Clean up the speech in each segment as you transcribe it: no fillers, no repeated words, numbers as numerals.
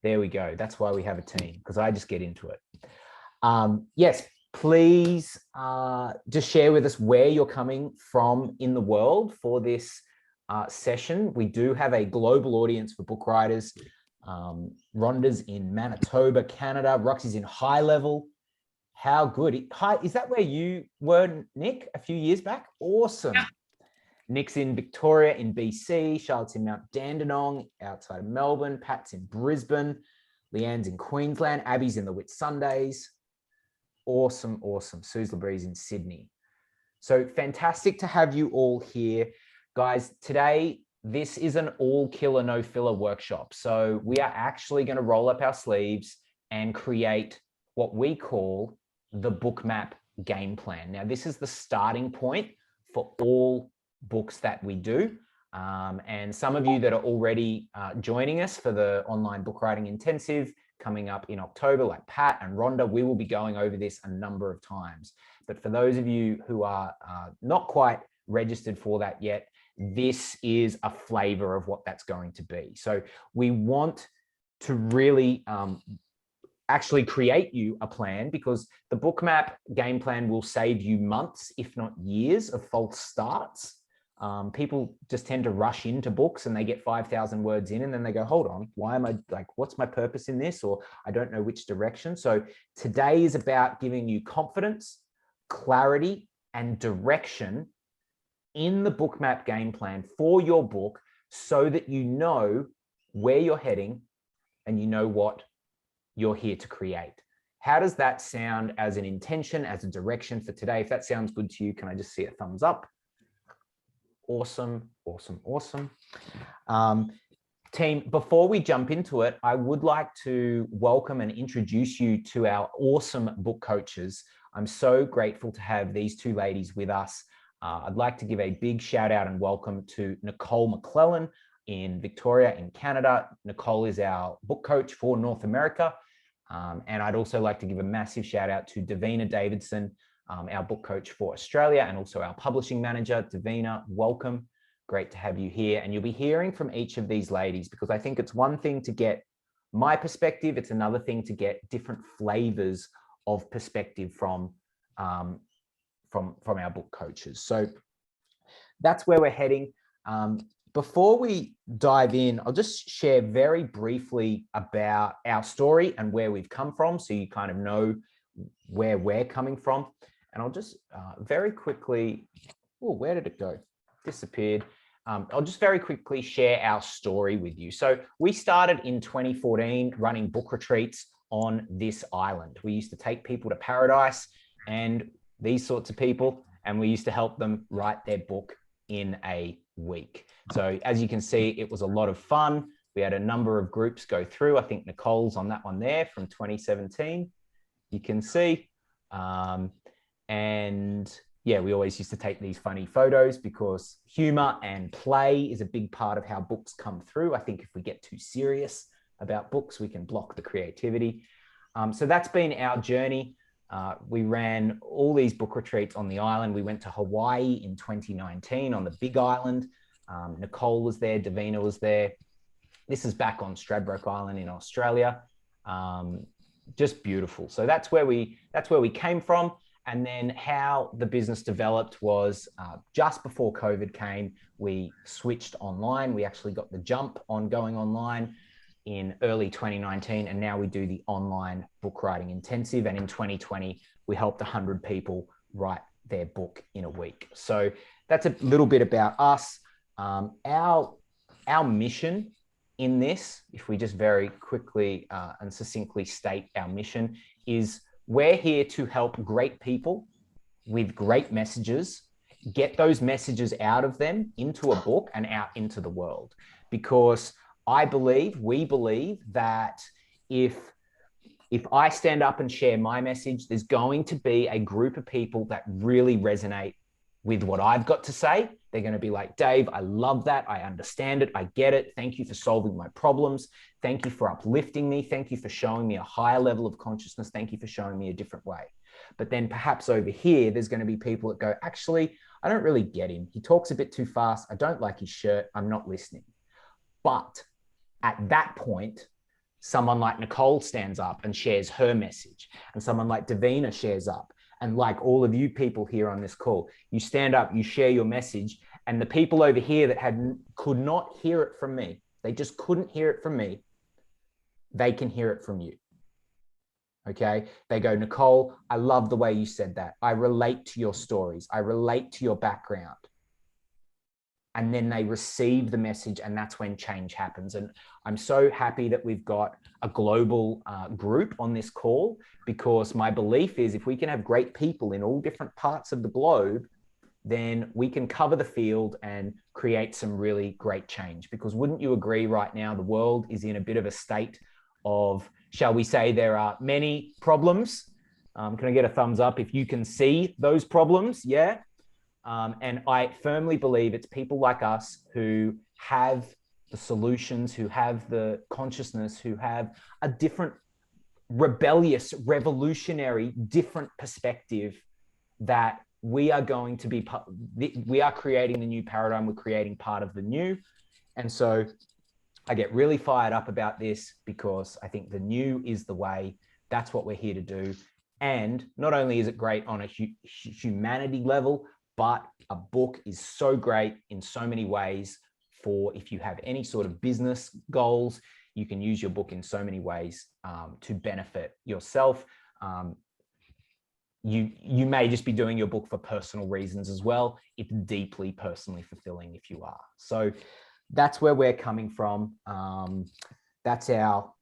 There we go. That's why we have a team, because I just get into it. Yes, please just share with us where you're coming from in the world for this session. We do have a global audience for book writers. Rhonda's in Manitoba, Canada. Roxy's in High Level. How good. Is that where you were, Nick, a few years back? Awesome. Yeah. Nick's in Victoria in BC. Charlotte's in Mount Dandenong outside of Melbourne. Pat's in Brisbane. Leanne's in Queensland. Abby's in the Whitsundays. Awesome, awesome. Suze Labree's in Sydney. So fantastic to have you all here. Guys, today, this is an all killer, no filler workshop. So we are actually going to roll up our sleeves and create what we call the book map game plan. Now, this is the starting point for all books that we do. And some of you that are already joining us for the online book writing intensive coming up in October, like Pat and Rhonda, we will be going over this a number of times. But for those of you who are not quite registered for that yet, this is a flavor of what that's going to be. So we want to really actually create you a plan, because the book map game plan will save you months, if not years, of false starts. People just tend to rush into books and they get 5,000 words in and then they go, hold on, why am I like, what's my purpose in this? Or I don't know which direction. So today is about giving you confidence, clarity, and direction in the book map game plan for your book, so that you know where you're heading and you know what you're here to create. How does that sound as an intention, as a direction for today? If that sounds good to you, can I just see a thumbs up? Awesome, awesome, awesome. Team, before we jump into it, I would like to welcome and introduce you to our awesome book coaches. I'm so grateful to have these two ladies with us. I'd like to give a big shout out and welcome to Nicole McClellan in Victoria in Canada. Nicole is our book coach for North America. And I'd also like to give a massive shout out to Davina Davidson, our book coach for Australia, and also our publishing manager. Davina, welcome. Great to have you here. And you'll be hearing from each of these ladies, because I think it's one thing to get my perspective. It's another thing to get different flavors of perspective from our book coaches. So that's where we're heading. Before we dive in, I'll just share very briefly about our story and where we've come from, so you kind of know where we're coming from. And I'll just very quickly, oh, where did it go? Disappeared. I'll just very quickly share our story with you. So we started in 2014 running book retreats on this island. We used to take people to paradise and these sorts of people, and we used to help them write their book in a week. So as you can see, it was a lot of fun. We had a number of groups go through. I think Nicole's on that one there from 2017. You can see. And yeah, we always used to take these funny photos, because humor and play is a big part of how books come through. I think if we get too serious about books, we can block the creativity. So that's been our journey. We ran all these book retreats on the island. We went to Hawaii in 2019 on the Big Island. Nicole was there, Davina was there. This is back on Stradbroke Island in Australia. Just beautiful. So that's where we came from. And then how the business developed was just before COVID came, we switched online. We actually got the jump on going online in early 2019. And now we do the online book writing intensive. And in 2020, we helped 100 people write their book in a week. So that's a little bit about us. Our mission in this, if we just very quickly and succinctly state our mission, is we're here to help great people with great messages, get those messages out of them into a book and out into the world. Because we believe that if I stand up and share my message, there's going to be a group of people that really resonate with what I've got to say. They're going to be like, Dave, I love that. I understand it. I get it. Thank you for solving my problems. Thank you for uplifting me. Thank you for showing me a higher level of consciousness. Thank you for showing me a different way. But then perhaps over here, there's going to be people that go, actually, I don't really get him. He talks a bit too fast. I don't like his shirt. I'm not listening. But at that point, someone like Nicole stands up and shares her message, and someone like Davina shares up, and like all of you people here on this call, you stand up, you share your message, and the people over here that could not hear it from me, they just couldn't hear it from me, they can hear it from you. Okay, they go, Nicole, I love the way you said that. I relate to your stories. I relate to your background. And then they receive the message, and that's when change happens. And I'm so happy that we've got a global group on this call, because my belief is if we can have great people in all different parts of the globe, then we can cover the field and create some really great change. Because wouldn't you agree right now, the world is in a bit of a state of, shall we say, there are many problems. Can I get a thumbs up if you can see those problems? Yeah. And I firmly believe it's people like us who have the solutions, who have the consciousness, who have a different, rebellious, revolutionary, different perspective, that we are going to be, we are creating the new paradigm. We're creating part of the new. And so I get really fired up about this, because I think the new is the way. That's what we're here to do. And not only is it great on a humanity level, but a book is so great in so many ways for if you have any sort of business goals. You can use your book in so many ways to benefit yourself. You may just be doing your book for personal reasons as well. It's deeply personally fulfilling if you are. So that's where we're coming from. That's our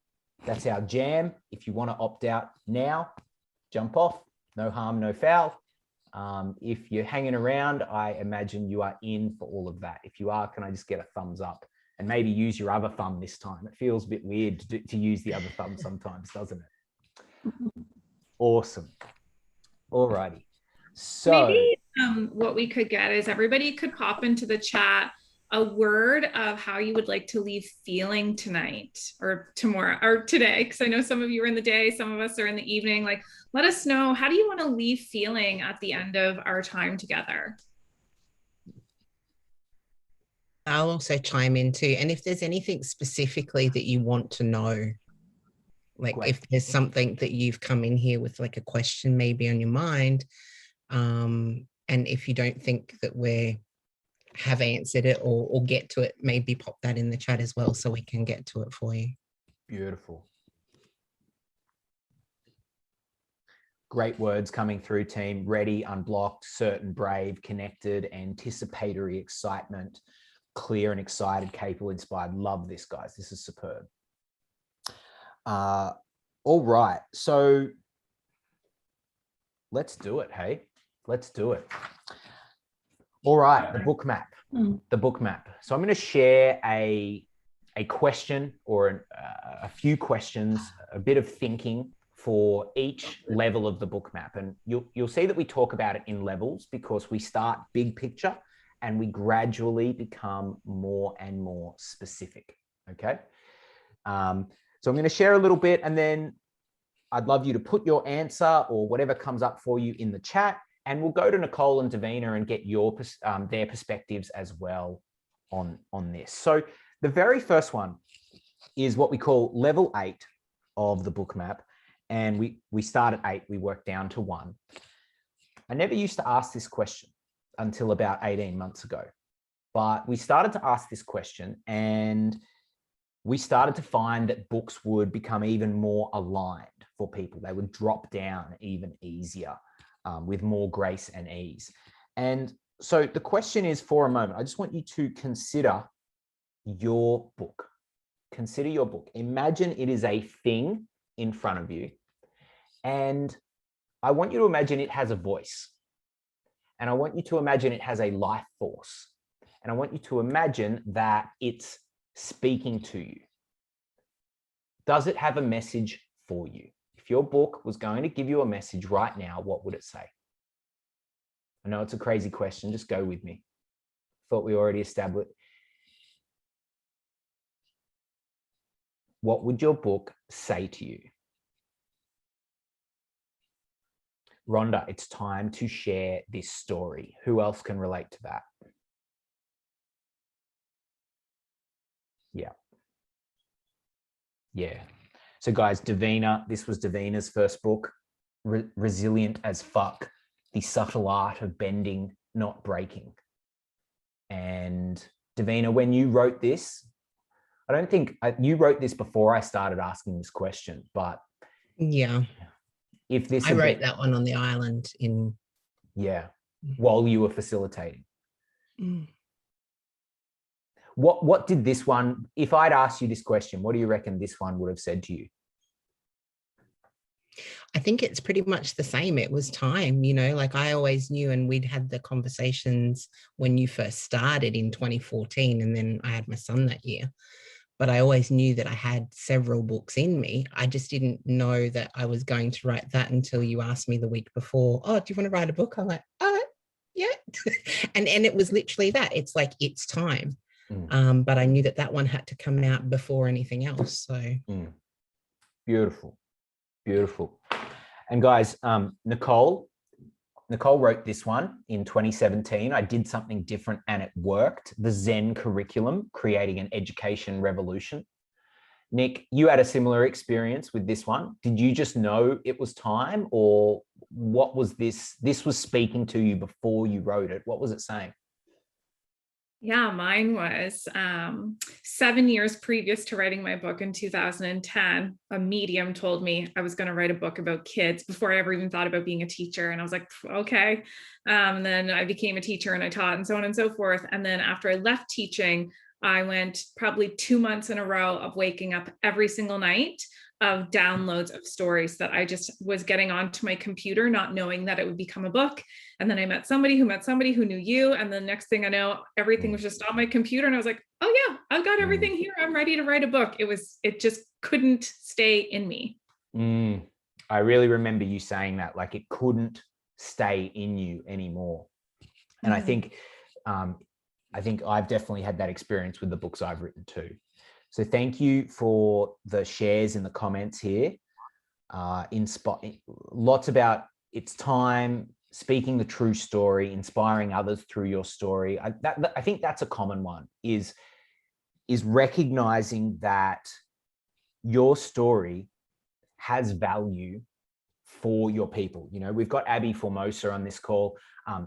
jam. If you want to opt out now, jump off. No harm, no foul. If you're hanging around, I imagine you are in for all of that. If you are, can I just get a thumbs up? And maybe use your other thumb this time. It feels a bit weird to use the other thumb sometimes, doesn't it? Awesome. Alrighty. So maybe what we could get is everybody could pop into the chat a word of how you would like to leave feeling tonight or tomorrow or today, because I know some of you are in the day, some of us are in the evening. Like, let us know, how do you want to leave feeling at the end of our time together? I'll also chime in too. And if there's anything specifically that you want to know, like great. If there's something that you've come in here with, like a question maybe on your mind, and if you don't think that we have answered it or get to it, maybe pop that in the chat as well so we can get to it for you. Beautiful. Great words coming through, team. Ready, unblocked, certain, brave, connected, anticipatory, excitement, clear and excited, capable, inspired. Love this, guys. This is superb. All right. So let's do it. Hey, let's do it. All right. The book map. The book map. So I'm going to share a question or a few questions, a bit of thinking for each level of the book map. And you'll see that we talk about it in levels, because we start big picture and we gradually become more and more specific. Okay. So I'm going to share a little bit, and then I'd love you to put your answer or whatever comes up for you in the chat, and we'll go to Nicole and Davina and get their perspectives as well on this. So the very first one is what we call level 8 of the book map. And we start at 8, we work down to 1. I never used to ask this question until about 18 months ago, but we started to ask this question, and we started to find that books would become even more aligned for people. They would drop down even easier with more grace and ease. And so the question is, for a moment, I just want you to consider your book. Consider your book. Imagine it is a thing in front of you. And I want you to imagine it has a voice. And I want you to imagine it has a life force. And I want you to imagine that it's speaking to you. Does it have a message for you? If your book was going to give you a message right now, what would it say? I know it's a crazy question. Just go with me. Thought we already established. What would your book say to you? Rhonda, it's time to share this story. Who else can relate to that? Yeah. Yeah. So guys, Davina, this was Davina's first book, Resilient as Fuck, The Subtle Art of Bending, Not Breaking. And Davina, when you wrote this, I don't think you wrote this before I started asking this question, but yeah, if this I wrote that one on the island in, yeah, while you were facilitating. Mm. What did this one, if I'd asked you this question, what do you reckon this one would have said to you? I think it's pretty much the same. It was time, you know, like I always knew, and we'd had the conversations when you first started in 2014, and then I had my son that year. But I always knew that I had several books in me. I just didn't know that I was going to write that until you asked me the week before, oh, do you want to write a book? I'm like, oh, yeah. and it was literally that. It's like, it's time. But I knew that that one had to come out before anything else. So Beautiful, beautiful. And guys, Nicole wrote this one in 2017. I did something different and it worked. The Zen curriculum, creating an education revolution. Nick, you had a similar experience with this one. Did you just know it was time, or what was this? This was speaking to you before you wrote it. What was it saying? Yeah, mine was 7 years previous to writing my book in 2010. A medium told me I was going to write a book about kids before I ever even thought about being a teacher. And I was like, okay. And then I became a teacher and I taught and so on and so forth. And then after I left teaching, I went probably 2 months in a row of waking up every single night of downloads of stories that I just was getting onto my computer, not knowing that it would become a book. And then I met somebody who knew you. And the next thing I know, everything was just on my computer. And I was like, oh yeah, I've got everything here. I'm ready to write a book. It just couldn't stay in me. I really remember you saying that, like it couldn't stay in you anymore. And I think I've definitely had that experience with the books I've written too. So thank you for the shares in the comments here. Lots about it's time, speaking the true story, inspiring others through your story. I think that's a common one, is recognizing that your story has value for your people. You know, we've got Abby Formosa on this call.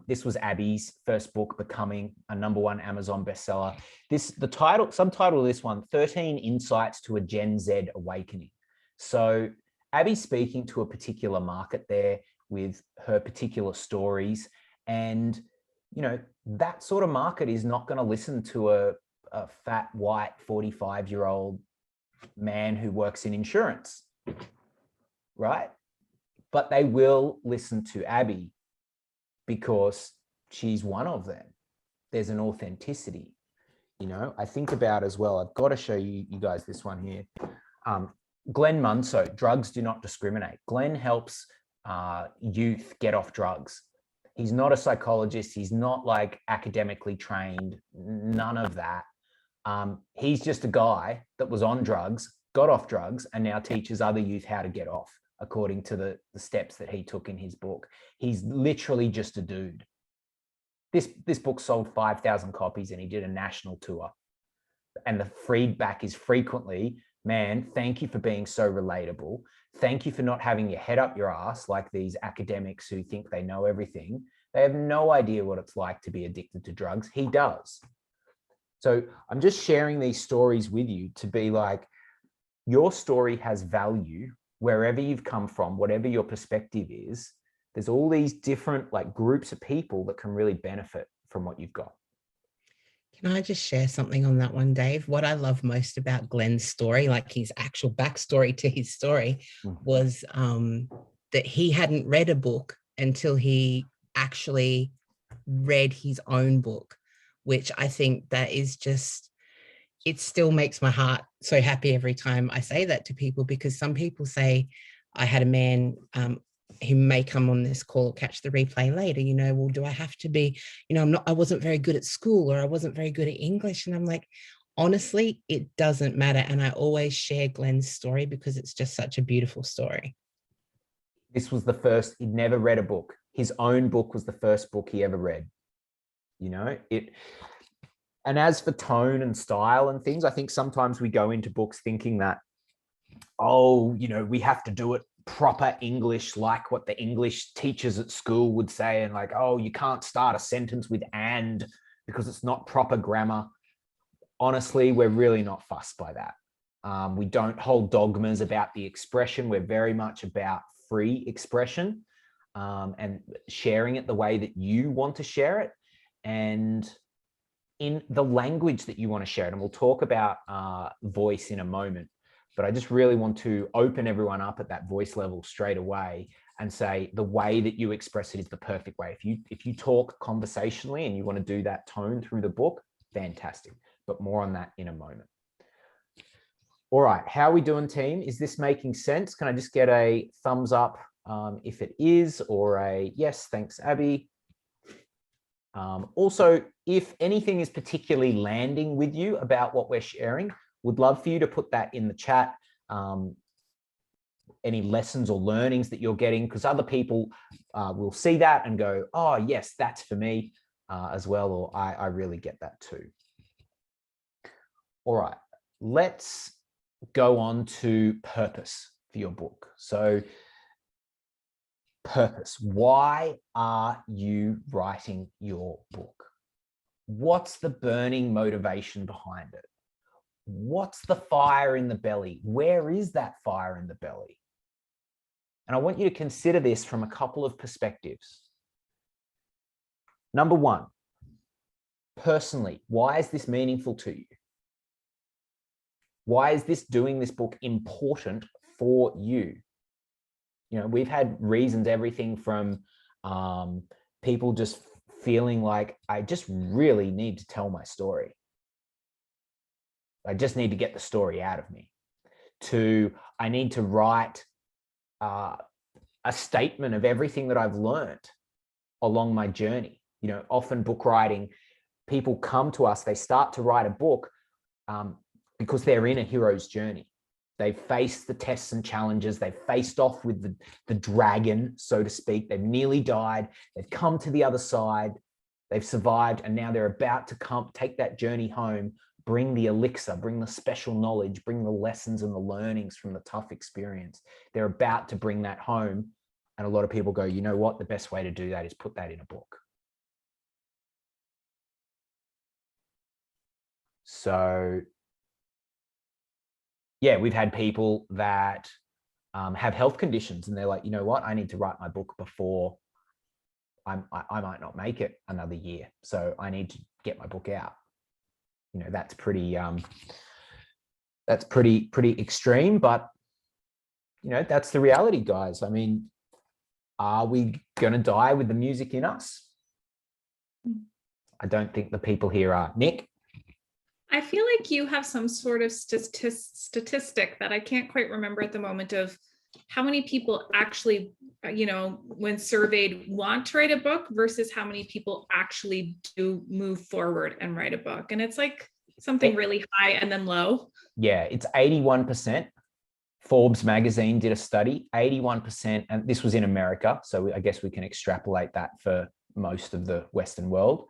This was Abby's first book, becoming a #1 Amazon bestseller. Subtitle of this one, 13 Insights to a Gen Z Awakening. So Abby's speaking to a particular market there with her particular stories. And, you know, that sort of market is not going to listen to a fat, white, 45-year-old man who works in insurance, right? But they will listen to Abby because she's one of them. There's an authenticity, you know. I think about as well, I've got to show you guys this one here. Glenn Munso, Drugs Do Not Discriminate. Glenn helps youth get off drugs. He's not a psychologist. He's not like academically trained, none of that. He's just a guy that was on drugs, got off drugs, and now teaches other youth how to get off, according to the steps that he took in his book. He's literally just a dude. This book sold 5,000 copies and he did a national tour. And the feedback is frequently, man, thank you for being so relatable. Thank you for not having your head up your ass like these academics who think they know everything. They have no idea what it's like to be addicted to drugs. He does. So I'm just sharing these stories with you to be like, your story has value wherever you've come from, whatever your perspective is. There's all these different like groups of people that can really benefit from what you've got. Can I just share something on that one, Dave? What I love most about Glenn's story, like his actual backstory to his story, was that he hadn't read a book until he actually read his own book, which I think that is just, it still makes my heart so happy every time I say that to people, because some people say, I had a man who may come on this call or catch the replay later, you know, well, do I have to be, you know, I wasn't very good at school, or I wasn't very good at English. And I'm like, honestly, it doesn't matter. And I always share Glenn's story because it's just such a beautiful story. This was the first, he'd never read a book. His own book was the first book he ever read. You know, and as for tone and style and things, I think sometimes we go into books thinking that oh, we have to do it proper English, like what the English teachers at school would say. And like, oh, you can't start a sentence with and because it's not proper grammar. Honestly, we're really not fussed by that. We don't hold dogmas about the expression. We're very much about free expression and sharing it the way that you want to share it and in the language that you want to share it. And we'll talk about voice in a moment, but I just really want to open everyone up at that voice level straight away and say the way that you express it is the perfect way. If you talk conversationally and you want to do that tone through the book, fantastic. But more on that in a moment. All right, how are we doing, team? Is this making sense? Can I just get a thumbs up if it is, or a yes, thanks, Abby. Also, if anything is particularly landing with you about what we're sharing, would love for you to put that in the chat. Any lessons or learnings that you're getting, because other people will see that and go, oh, yes, that's for me as well, or I really get that too. All right, let's go on to purpose for your book. So purpose, why are you writing your book? What's the burning motivation behind it? What's the fire in the belly? Where is that fire in the belly? And I want you to consider this from a couple of perspectives. Number one, personally, why is this meaningful to you? Why is doing this book important for you? We've had reasons, everything from people just feeling like, I just really need to tell my story. I just need to get the story out of me, to I need to write a statement of everything that I've learned along my journey. Often book writing, people come to us, they start to write a book because they're in a hero's journey. They've faced the tests and challenges. They've faced off with the dragon, so to speak. They've nearly died. They've come to the other side. They've survived. And now they're about to take that journey home, bring the elixir, bring the special knowledge, bring the lessons and the learnings from the tough experience. They're about to bring that home. And a lot of people go, you know what? The best way to do that is put that in a book. So yeah, we've had people that have health conditions and they're like, you know what, I need to write my book before I might not make it another year. So I need to get my book out. That's pretty extreme, but that's the reality, guys. I mean, are we going to die with the music in us? I don't think the people here are. Nick? I feel like you have some sort of statistic that I can't quite remember at the moment of how many people actually, when surveyed, want to write a book versus how many people actually do move forward and write a book. And it's like something really high and then low. Yeah, it's 81%. Forbes magazine did a study, 81%, and this was in America. So I guess we can extrapolate that for most of the Western world.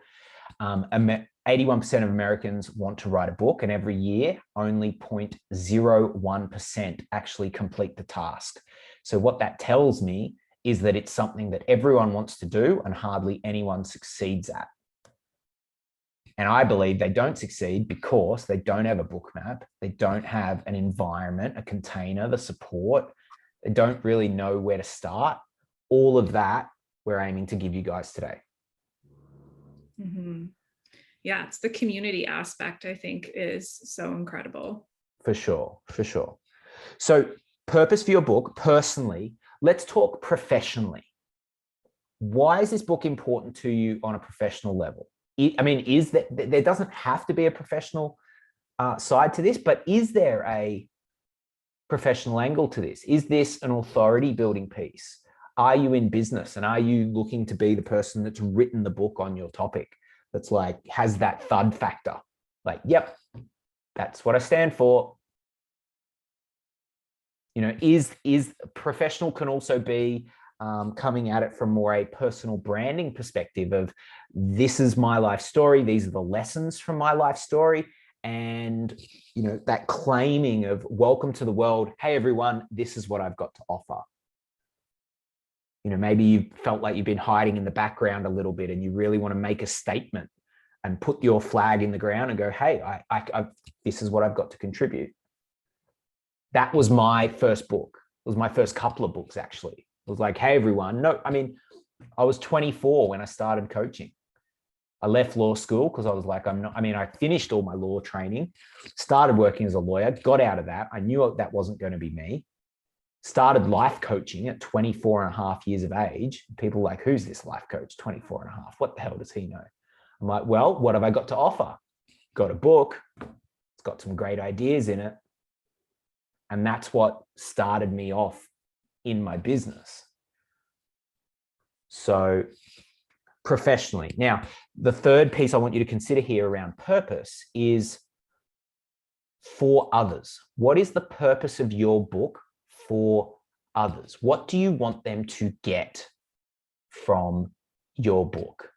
81% of Americans want to write a book, and every year only 0.01% actually complete the task. So what that tells me is that it's something that everyone wants to do and hardly anyone succeeds at. And I believe they don't succeed because they don't have a book map. They don't have an environment, a container, the support. They don't really know where to start. All of that we're aiming to give you guys today. Mm-hmm. Yeah, it's the community aspect, I think, is so incredible. For sure, for sure. So purpose for your book, personally, let's talk professionally. Why is this book important to you on a professional level? I mean, is that there doesn't have to be a professional side to this, but is there a professional angle to this? Is this an authority building piece? Are you in business and are you looking to be the person that's written the book on your topic? That's like, has that thud factor? Like, yep, that's what I stand for. Is professional can also be coming at it from more a personal branding perspective of this is my life story. These are the lessons from my life story. and, you know, that claiming of welcome to the world. Hey, everyone, this is what I've got to offer. You know, maybe you felt like you've been hiding in the background a little bit and you really want to make a statement and put your flag in the ground and go, hey, this is what I've got to contribute. That was my first book. It was my first couple of books, actually. It was like, hey, everyone. No, I mean, I was 24 when I started coaching. I left law school because I was like, I finished all my law training, started working as a lawyer, got out of that. I knew that wasn't going to be me. Started life coaching at 24 and a half years of age. People were like, who's this life coach? 24 and a half. What the hell does he know? I'm like, well, what have I got to offer? Got a book. It's got some great ideas in it. And that's what started me off in my business. So professionally. Now, the third piece I want you to consider here around purpose is for others. What is the purpose of your book for others? What do you want them to get from your book?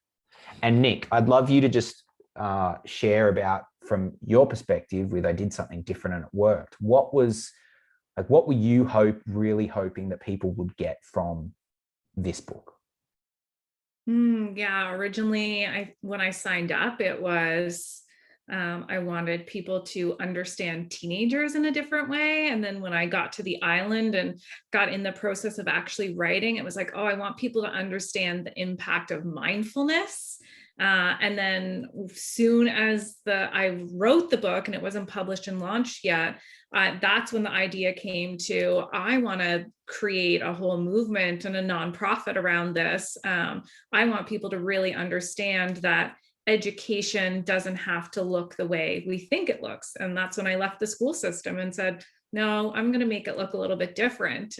And Nick, I'd love you to just share about, from your perspective, with I did something different and it worked. What were you really hoping that people would get from this book? Yeah, originally when I signed up, it was I wanted people to understand teenagers in a different way. And then when I got to the island and got in the process of actually writing, it was like, oh, I want people to understand the impact of mindfulness. And then soon as I wrote the book and it wasn't published and launched yet, that's when the idea came to, I want to create a whole movement and a nonprofit around this. I want people to really understand that education doesn't have to look the way we think it looks. And that's when I left the school system and said, no, I'm going to make it look a little bit different.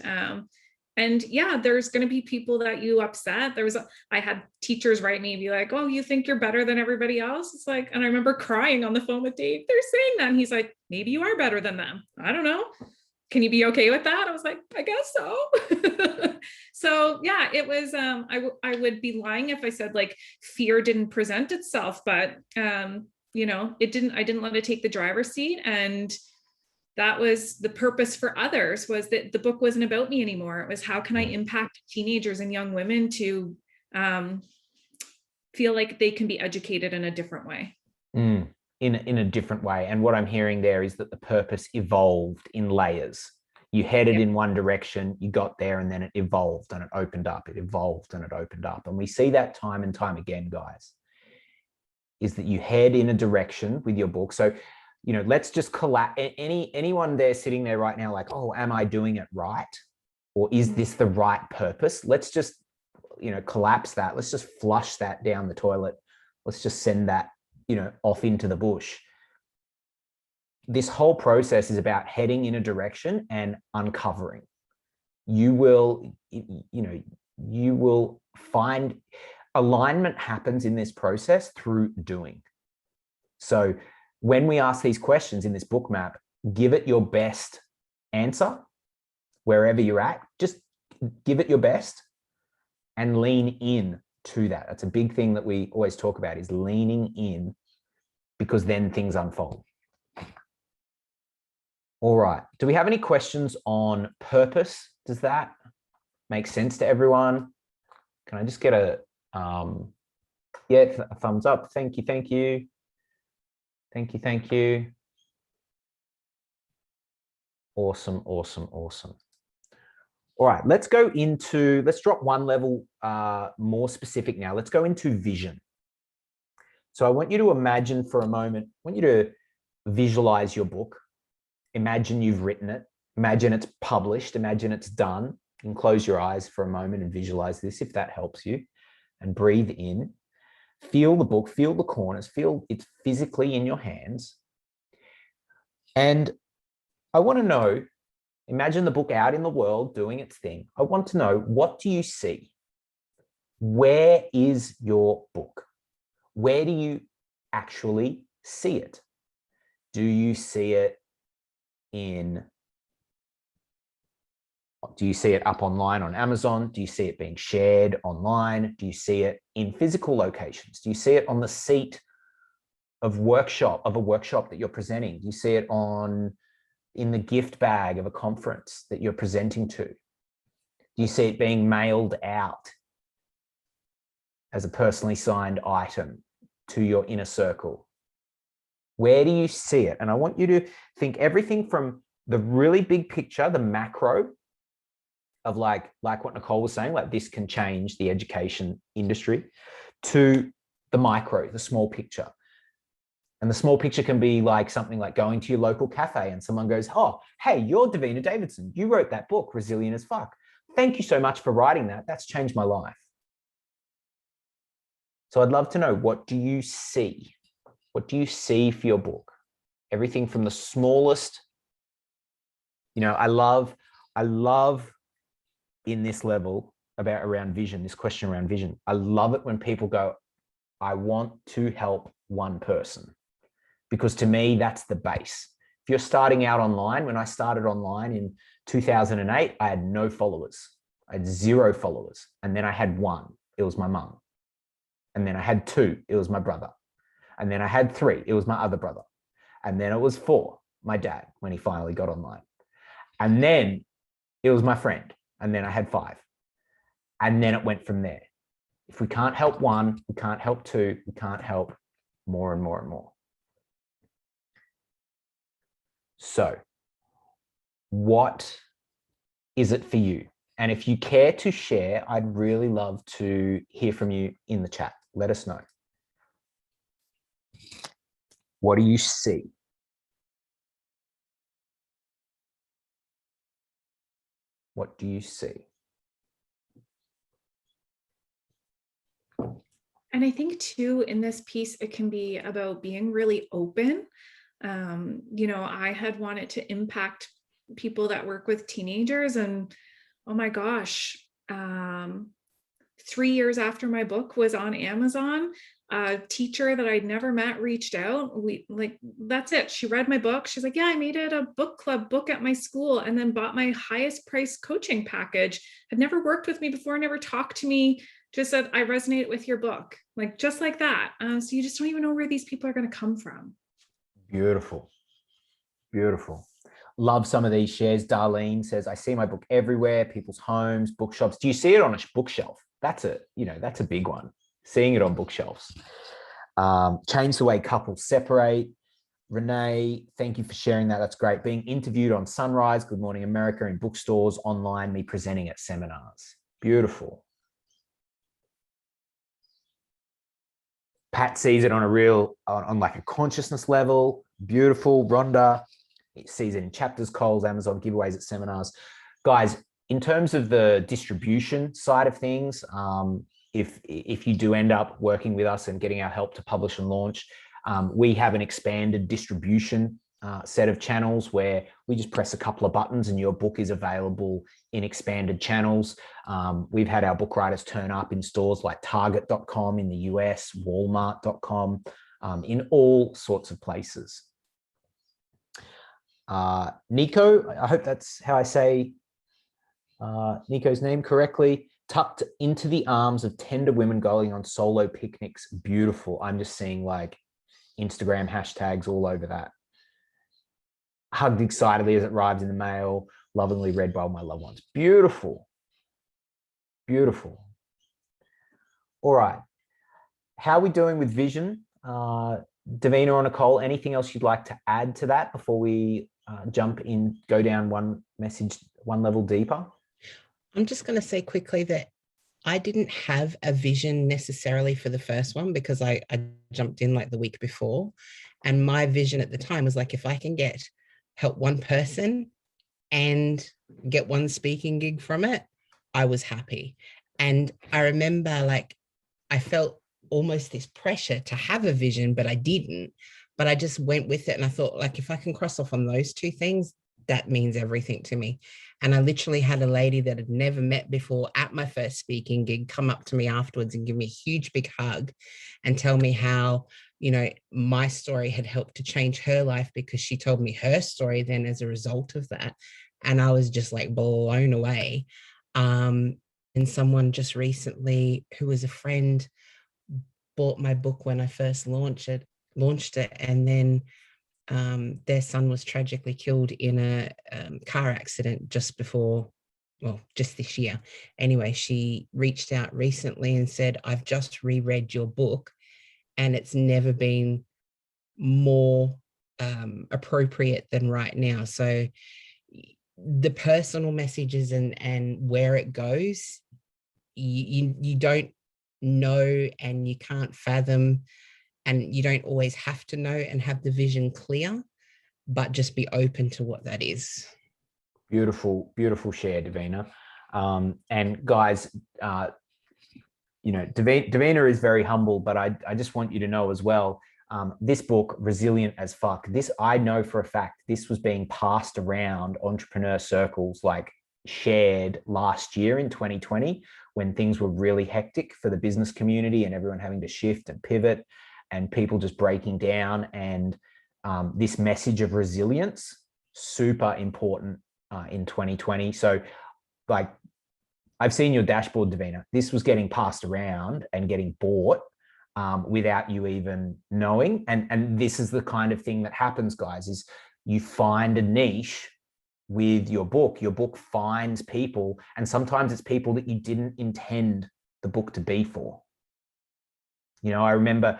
And yeah, there's going to be people that you upset. I had teachers write me and be like, oh, you think you're better than everybody else? It's like, and I remember crying on the phone with Dave. They're saying that. And he's like, maybe you are better than them. I don't know. Can you be okay with that? I was like, I guess so. So yeah, it was, I would be lying if I said like fear didn't present itself, but you know, I didn't let it take the driver's seat. And that was the purpose for others, was that the book wasn't about me anymore. It was, how can I impact teenagers and young women to feel like they can be educated in a different way. In a different way. And what I'm hearing there is that the purpose evolved in layers. You headed in one direction, you got there, and then it evolved and it opened up. It evolved and it opened up. And we see that time and time again, guys, is that you head in a direction with your book. So, you know, let's just collapse. Anyone there sitting there right now like, oh, am I doing it right? Or is this the right purpose? Let's just, you know, collapse that. Let's just flush that down the toilet. Let's just send that, you know, off into the bush. This whole process is about heading in a direction and uncovering. You will find alignment happens in this process through doing. So when we ask these questions in this book map, give it your best answer wherever you're at. Just give it your best and lean in to that. That's a big thing that we always talk about, is leaning in, because then things unfold. All right. Do we have any questions on purpose? Does that make sense to everyone? Can I just get a thumbs up? Thank you. Thank you. Thank you. Thank you. Awesome. Awesome. Awesome. All right. Let's drop one level more specific now. Let's go into vision. So I want you to imagine for a moment, I want you to visualize your book. Imagine you've written it. Imagine it's published. Imagine it's done. You can close your eyes for a moment and visualize this if that helps you. And breathe in. Feel the book, feel the corners, feel it's physically in your hands. And I want to know, imagine the book out in the world doing its thing. I want to know, what do you see? Where is your book? Where do you actually see it? Do you see it up online on Amazon? Do you see it being shared online? Do you see it in physical locations? Do you see it on the seat of a workshop that you're presenting? Do you see it in the gift bag of a conference that you're presenting to? Do you see it being mailed out as a personally signed item to your inner circle? Where do you see it? And I want you to think everything from the really big picture, the macro of like what Nicole was saying, like this can change the education industry, to the micro, the small picture. And the small picture can be like something like going to your local cafe and someone goes, oh, hey, you're Davina Davidson. You wrote that book, Resilient as Fuck. Thank you so much for writing that. That's changed my life. So I'd love to know, what do you see? What do you see for your book? Everything from the smallest, I love in this level around vision, this question around vision. I love it when people go, I want to help one person, because to me, that's the base. If you're starting out online, when I started online in 2008, I had no followers. I had 0 followers. And then I had 1, it was my mum. And then I had 2, it was my brother. And then I had 3, it was my other brother. And then it was 4, my dad, when he finally got online. And then it was my friend. And then I had 5. And then it went from there. If we can't help 1, we can't help 2, we can't help more and more and more. So what is it for you? And if you care to share, I'd really love to hear from you in the chat. Let us know. What do you see? What do you see? And I think too, in this piece, it can be about being really open. I had wanted to impact people that work with teenagers, and oh my gosh, 3 years after my book was on Amazon, a teacher that I'd never met reached out. That's it. She read my book. She's like, yeah, I made it a book club book at my school, and then bought my highest price coaching package. Had never worked with me before, never talked to me, just said, I resonate with your book. Like, just like that. So you just don't even know where these people are going to come from. Beautiful. Beautiful. Love some of these shares. Darlene says, I see my book everywhere, people's homes, bookshops. Do you see it on a bookshelf? That's a big one. Seeing it on bookshelves. Change the way couples separate. Renee, thank you for sharing that. That's great. Being interviewed on Sunrise, Good Morning America, in bookstores, online, me presenting at seminars. Beautiful. Pat sees it on like a consciousness level. Beautiful. Rhonda sees it in chapters, calls, Amazon giveaways at seminars. Guys, in terms of the distribution side of things, if you do end up working with us and getting our help to publish and launch, we have an expanded distribution set of channels where we just press a couple of buttons and your book is available in expanded channels. We've had our book writers turn up in stores like Target.com in the US, Walmart.com, in all sorts of places. Nico, I hope that's how I say Nico's name correctly. Tucked into the arms of tender women going on solo picnics. Beautiful. I'm just seeing like Instagram hashtags all over that. Hugged excitedly as it arrives in the mail. Lovingly read by all my loved ones. Beautiful. Beautiful. All right. How are we doing with vision? Davina or Nicole, anything else you'd like to add to that before we jump in, go down one level deeper? I'm just going to say quickly that I didn't have a vision necessarily for the first one, because I jumped in like the week before, and my vision at the time was like, if I can help one person and get one speaking gig from it, I was happy. And I remember like I felt almost this pressure to have a vision, but I didn't. But I just went with it, and I thought, like, if I can cross off on those 2 things, that means everything to me. And I literally had a lady that had never met before at my first speaking gig come up to me afterwards and give me a huge big hug and tell me how, my story had helped to change her life, because she told me her story then as a result of that. And I was just like blown away. And someone just recently, who was a friend, bought my book when I first launched it. launched it, and then their son was tragically killed in a car accident just before, well, just this year. Anyway, she reached out recently and said, I've just reread your book and it's never been more appropriate than right now. So the personal messages and where it goes, you don't know, and you can't fathom, and you don't always have to know and have the vision clear, but just be open to what that is. Beautiful, beautiful share, Davina. And guys, you know, Davina is very humble, but I just want you to know as well, this book, Resilient as Fuck, this, I know for a fact, this was being passed around entrepreneur circles, like shared last year in 2020, when things were really hectic for the business community and everyone having to shift and pivot and people just breaking down. And this message of resilience, super important in 2020. So like, I've seen your dashboard, Davina. This was getting passed around and getting bought without you even knowing. And this is the kind of thing that happens, guys, is you find a niche with your book. Your book finds people, and sometimes it's people that you didn't intend the book to be for. You know, I remember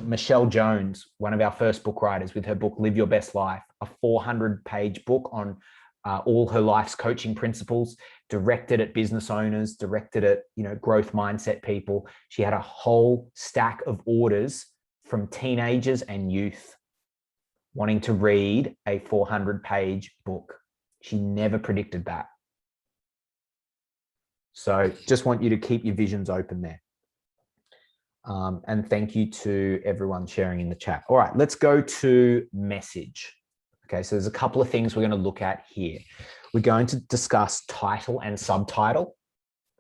Michelle Jones, one of our first book writers, with her book, Live Your Best Life, a 400-page book on all her life's coaching principles, directed at business owners, directed at, you know, growth mindset people. She had a whole stack of orders from teenagers and youth wanting to read a 400-page book. She never predicted that. So just want you to keep your visions open there. And thank you to everyone sharing in the chat. All right, let's go to message. Okay, so there's a couple of things we're going to look at here. We're going to discuss title and subtitle,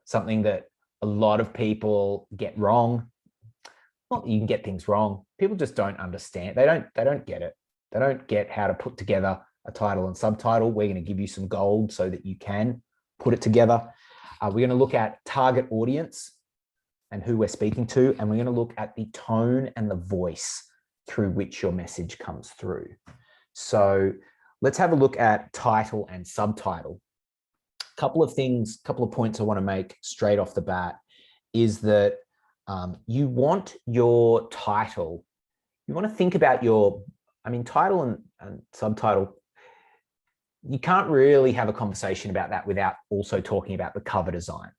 something that a lot of people get wrong. Well, you can get things wrong. People just don't understand. They don't get it. They don't get how to put together a title and subtitle. We're going to give you some gold so that you can put it together. We're going to look at target audience and who we're speaking to, and we're going to look at the tone and the voice through which your message comes through. So let's have a look at title and subtitle. A couple of things, a couple of points I want to make straight off the bat is that you want your title, you want to think about your, I mean, title and subtitle, you can't really have a conversation about that without also talking about the cover design.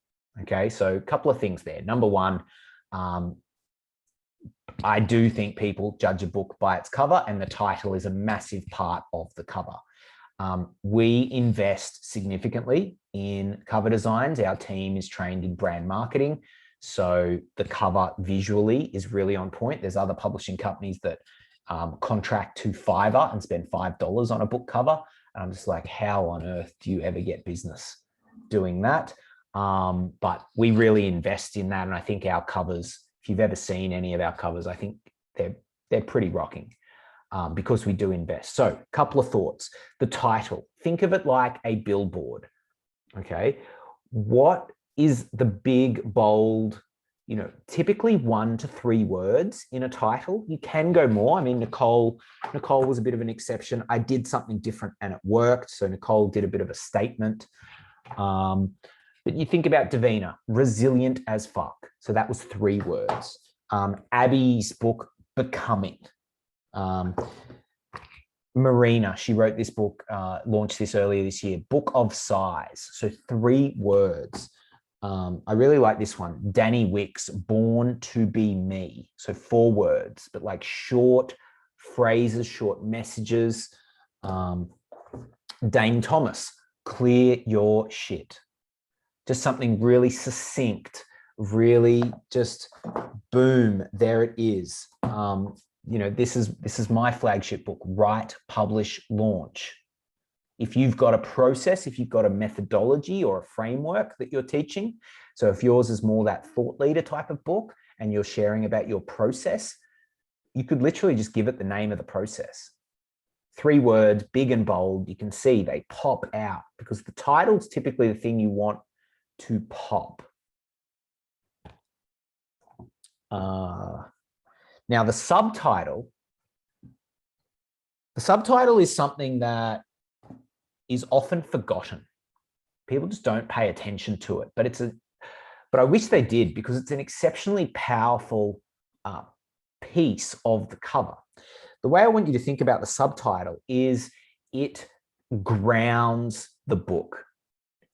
Okay, so a couple of things there. Number one, I do think people judge a book by its cover, and the title is a massive part of the cover. We invest significantly in cover designs. Our team is trained in brand marketing, so the cover visually is really on point. There's other publishing companies that contract to Fiverr and spend $5 on a book cover. And I'm just like, how on earth do you ever get business doing that? But we really invest in that. And I think our covers, if you've ever seen any of our covers, I think they're pretty rocking because we do invest. So a couple of thoughts. The title, think of it like a billboard. Okay. What is the big, bold, you know, typically 1 to 3 words in a title? You can go more. I mean, Nicole was a bit of an exception. I did something different and it worked. So Nicole did a bit of a statement. But you think about Davina, resilient as fuck. So that was 3 words. Abby's book, Becoming. Marina, she wrote this book, launched this earlier this year, Book of Size. So 3 words. I really like this one. Danny Wicks, Born to Be Me. So 4 words, but like short phrases, short messages. Dane Thomas, Clear Your Shit. Just something really succinct, really just boom, there it is. You know, this is my flagship book, Write, Publish, Launch. If you've got a process, if you've got a methodology or a framework that you're teaching, so if yours is more that thought leader type of book and you're sharing about your process, you could literally just give it the name of the process. 3 words, big and bold. You can see they pop out because the title's typically the thing you want to pop. Now, the subtitle is something that is often forgotten. People just don't pay attention to it, but I wish they did, because it's an exceptionally powerful piece of the cover. The way I want you to think about the subtitle is it grounds the book.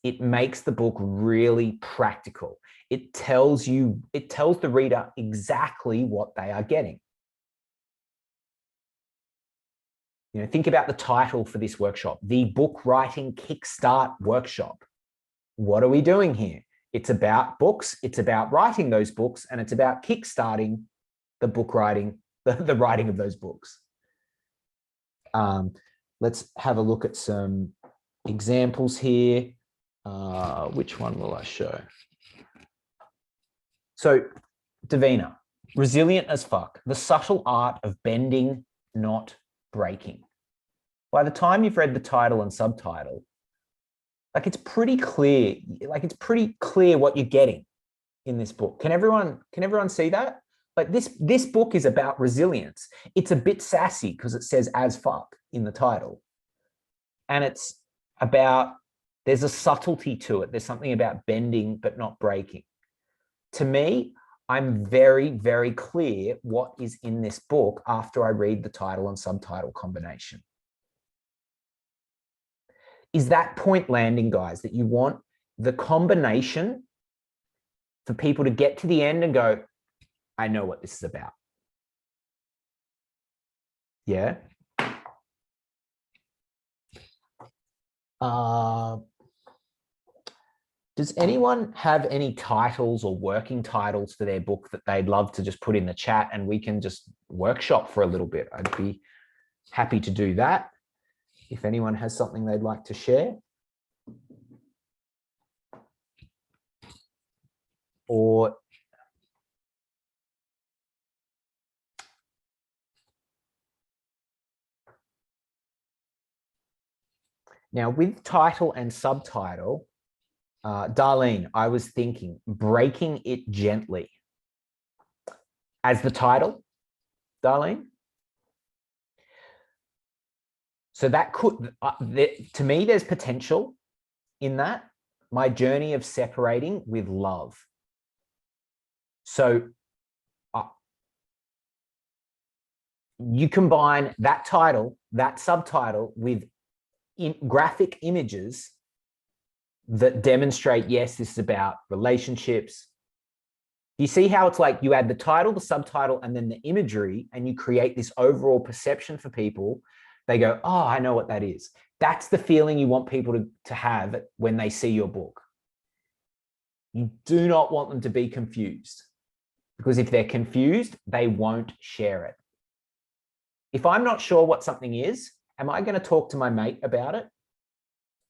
It makes the book really practical. It tells the reader exactly what they are getting. You know, think about the title for this workshop, the Book Writing Kickstart Workshop. What are we doing here? It's about books, it's about writing those books, and it's about kickstarting the book writing, the writing of those books. Let's have a look at some examples here. Which one will I show? So, Davina, resilient as fuck, the subtle art of bending, not breaking. By the time you've read the title and subtitle, like it's pretty clear what you're getting in this book. Can everyone see that? Like this book is about resilience. It's a bit sassy because it says as fuck in the title. And it's about, there's a subtlety to it. There's something about bending but not breaking. To me, I'm very, very clear what is in this book after I read the title and subtitle combination. Is that point landing, guys, that you want the combination for people to get to the end and go, I know what this is about? Yeah. Does anyone have any titles or working titles for their book that they'd love to just put in the chat and we can just workshop for a little bit? I'd be happy to do that. If anyone has something they'd like to share. Or now with title and subtitle, Darlene, I was thinking breaking it gently as the title, Darlene. So that could, to me, there's potential in that. My journey of separating with love. So you combine that title, that subtitle with graphic images that demonstrate, yes, this is about relationships. You see how it's like you add the title, the subtitle, and then the imagery, and you create this overall perception for people. They go, oh, I know what that is. That's the feeling you want people to have when they see your book. You do not want them to be confused, because if they're confused, they won't share it. If I'm not sure what something is, am I going to talk to my mate about it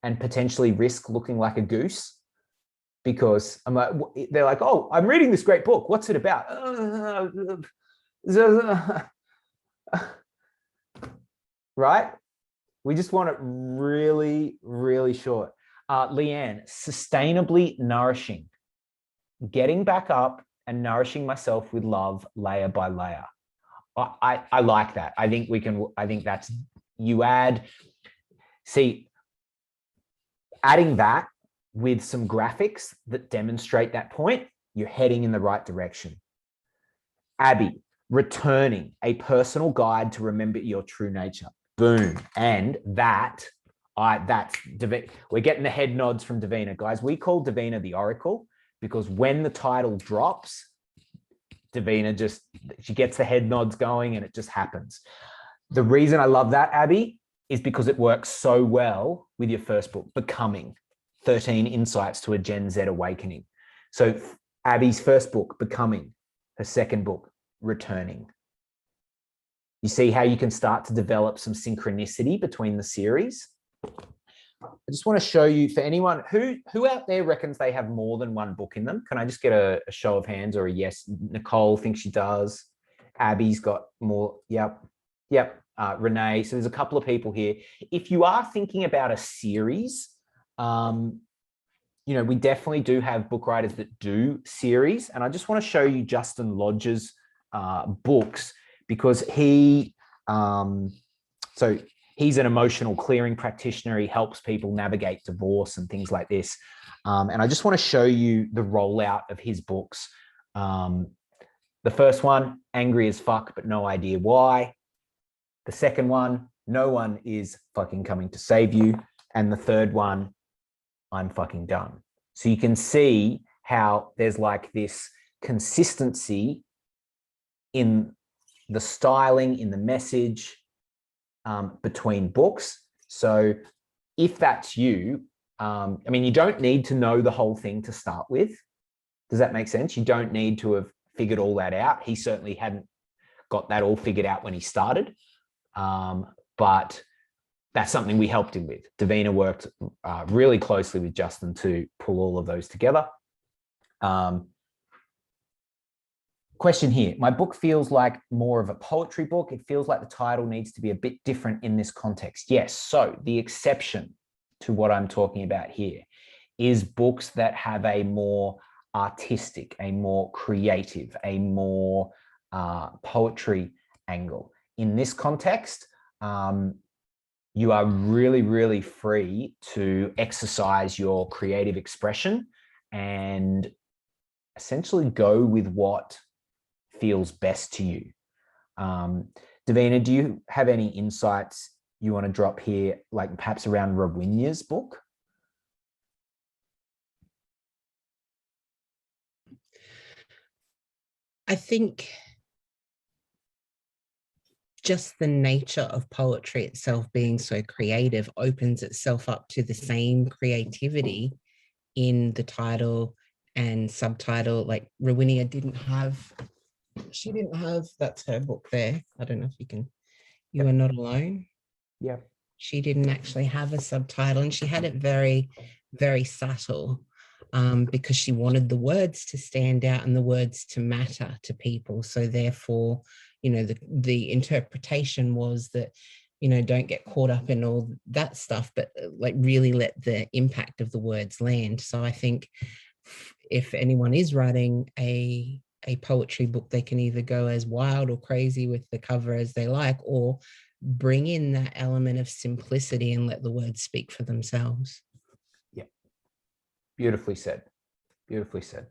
and potentially risk looking like a goose? Because they're like, oh, I'm reading this great book. What's it about? Right? We just want it really, really short. Leanne, sustainably nourishing. Getting back up and nourishing myself with love layer by layer. I like that. I think that's, you add, see, adding that with some graphics that demonstrate that point, you're heading in the right direction. Abby, returning, a personal guide to remember your true nature. Boom. And that's we're getting the head nods from Davina. Guys, we call Davina the Oracle because when the title drops, Davina she gets the head nods going and it just happens. The reason I love that, Abby, is because it works so well with your first book, Becoming, 13 Insights to a Gen Z Awakening. So Abby's first book, Becoming, her second book, Returning. You see how you can start to develop some synchronicity between the series. I just want to show you, for anyone who out there reckons they have more than one book in them. Can I just get a show of hands or a yes? Nicole thinks she does. Abby's got more. Yep. Renee. So there's a couple of people here. If you are thinking about a series, we definitely do have book writers that do series. And I just want to show you Justin Lodge's books because he, so he's an emotional clearing practitioner. He helps people navigate divorce and things like this. And I just want to show you the rollout of his books. The first one, Angry as Fuck, but no idea why. The second one, No one is fucking coming to save you. And the third one, I'm fucking done. So you can see how there's like this consistency in the styling, in the message between books. So if that's you, I mean, you don't need to know the whole thing to start with. Does that make sense? You don't need to have figured all that out. He certainly hadn't got that all figured out when he started. But that's something we helped him with. Davina worked really closely with Justin to pull all of those together. Question here. My book feels like more of a poetry book. It feels like the title needs to be a bit different in this context. Yes. So the exception to what I'm talking about here is books that have a more artistic, a more creative, a more poetry angle. In this context, you are really, really free to exercise your creative expression and essentially go with what feels best to you. Davina, do you have any insights you want to drop here, like perhaps around Rawinya's book? I think just the nature of poetry itself being so creative opens itself up to the same creativity in the title and subtitle. Like Rawinia she didn't have, that's her book there. I don't know if you can, You Are Not Alone. Yeah. She didn't actually have a subtitle, and she had it very, very subtle because she wanted the words to stand out and the words to matter to people. So therefore, you know, the interpretation was that, you know, don't get caught up in all that stuff, but like really let the impact of the words land. So I think if anyone is writing a poetry book, they can either go as wild or crazy with the cover as they like, or bring in that element of simplicity and let the words speak for themselves. Yeah. Beautifully said. Beautifully said.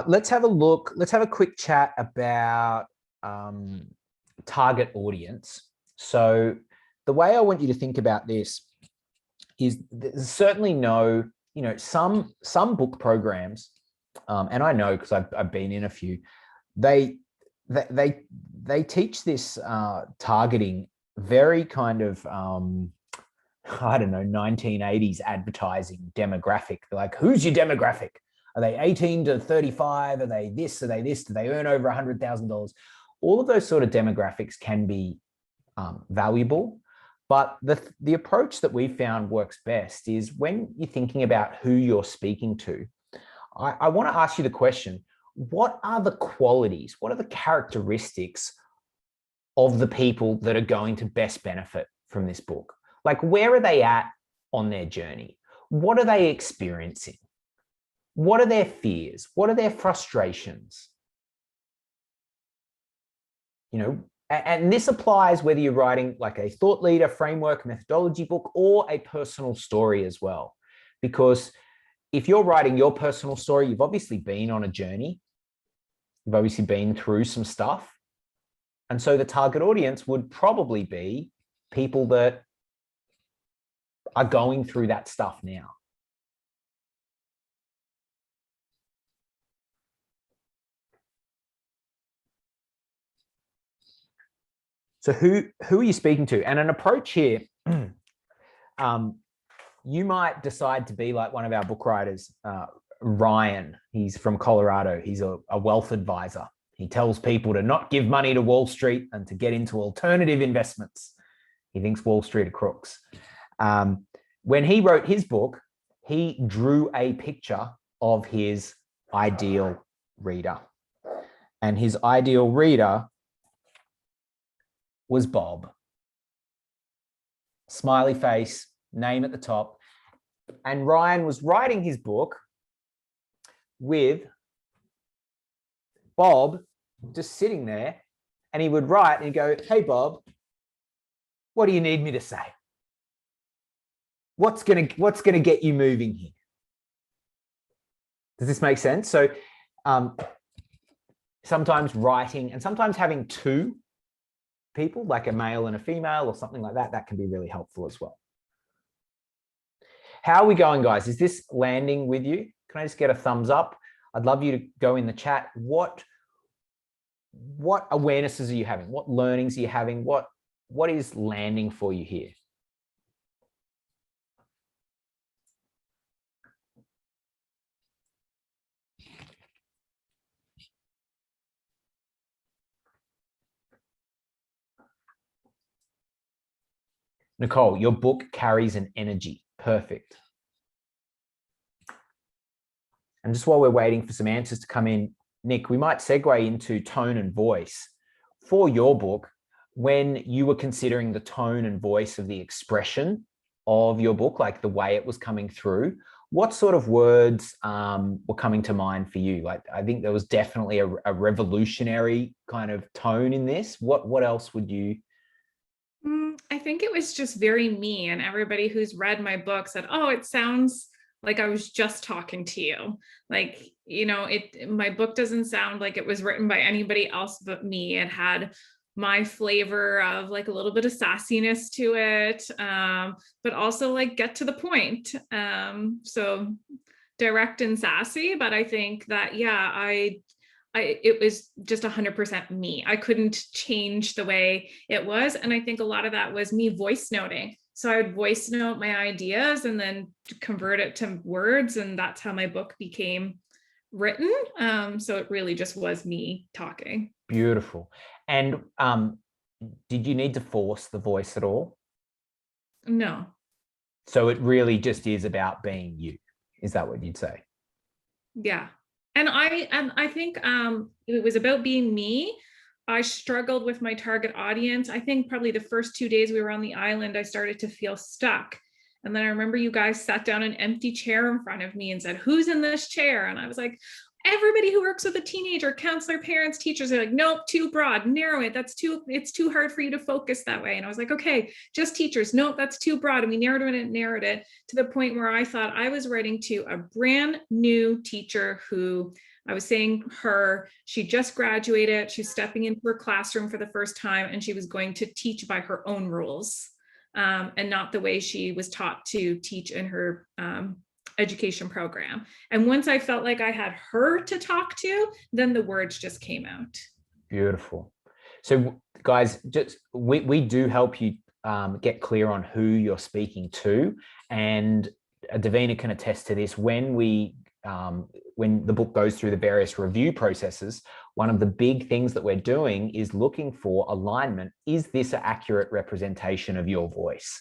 Let's have a look. Let's have a quick chat about target audience. So the way I want you to think about this is there's certainly no, you know, some book programs, and I know because I've been in a few, they teach this targeting very kind of I don't know, 1980s advertising demographic. They're like, who's your demographic? Are they 18 to 35? Are they this? Are they this? Do they earn over $100,000? All of those sort of demographics can be valuable. But the approach that we found works best is when you're thinking about who you're speaking to, I want to ask you the question, what are the qualities, what are the characteristics of the people that are going to best benefit from this book? Like, where are they at on their journey? What are they experiencing? What are their fears? What are their frustrations? You know, and this applies whether you're writing like a thought leader, framework, methodology book, or a personal story as well. Because if you're writing your personal story, you've obviously been on a journey. You've obviously been through some stuff. And so the target audience would probably be people that are going through that stuff now. So who are you speaking to? And an approach here, you might decide to be like one of our book writers, Ryan. He's from Colorado. He's a wealth advisor. He tells people to not give money to Wall Street and to get into alternative investments. He thinks Wall Street are crooks. When he wrote his book, he drew a picture of his ideal reader. And his ideal reader was Bob. Smiley face, name at the top. And Ryan was writing his book with Bob just sitting there, and he would write and he'd go, hey, Bob, what do you need me to say? What's gonna get you moving here? Does this make sense? So sometimes writing and sometimes having two people, like a male and a female or something like that, that can be really helpful as well. How are we going, guys? Is this landing with you? Can I just get a thumbs up? I'd love you to go in the chat. What awarenesses are you having? What learnings are you having? What is landing for you here? Nicole, your book carries an energy. Perfect. And just while we're waiting for some answers to come in, Nick, we might segue into tone and voice. For your book, when you were considering the tone and voice of the expression of your book, like the way it was coming through, what sort of words were coming to mind for you? Like, I think there was definitely a revolutionary kind of tone in this. What else would you? I think it was just very me, and everybody who's read my book said, oh, it sounds like I was just talking to you. Like, you know, my book doesn't sound like it was written by anybody else but me. It had my flavor of like a little bit of sassiness to it, but also like get to the point. So direct and sassy, but I think that, yeah, it was just 100% me. I couldn't change the way it was. And I think a lot of that was me voice noting. So I would voice note my ideas and then convert it to words. And that's how my book became written. So it really just was me talking. Beautiful. And did you need to force the voice at all? No. So it really just is about being you. Is that what you'd say? Yeah. And I think it was about being me. I struggled with my target audience. I think probably the first 2 days we were on the island, I started to feel stuck. And then I remember you guys sat down an empty chair in front of me and said, who's in this chair? And I was like, everybody who works with a teenager, counselor, parents, teachers are like, nope, too broad, narrow it. It's too hard for you to focus that way. And I was like, okay, just teachers. Nope, that's too broad. And we narrowed it to the point where I thought I was writing to a brand new teacher who I was saying she just graduated. She's stepping into her classroom for the first time, and she was going to teach by her own rules, and not the way she was taught to teach in her education program. And once I felt like I had her to talk to, then the words just came out. Beautiful. So guys, just we do help you get clear on who you're speaking to. And Davina can attest to this. When the book goes through the various review processes, one of the big things that we're doing is looking for alignment. Is this an accurate representation of your voice?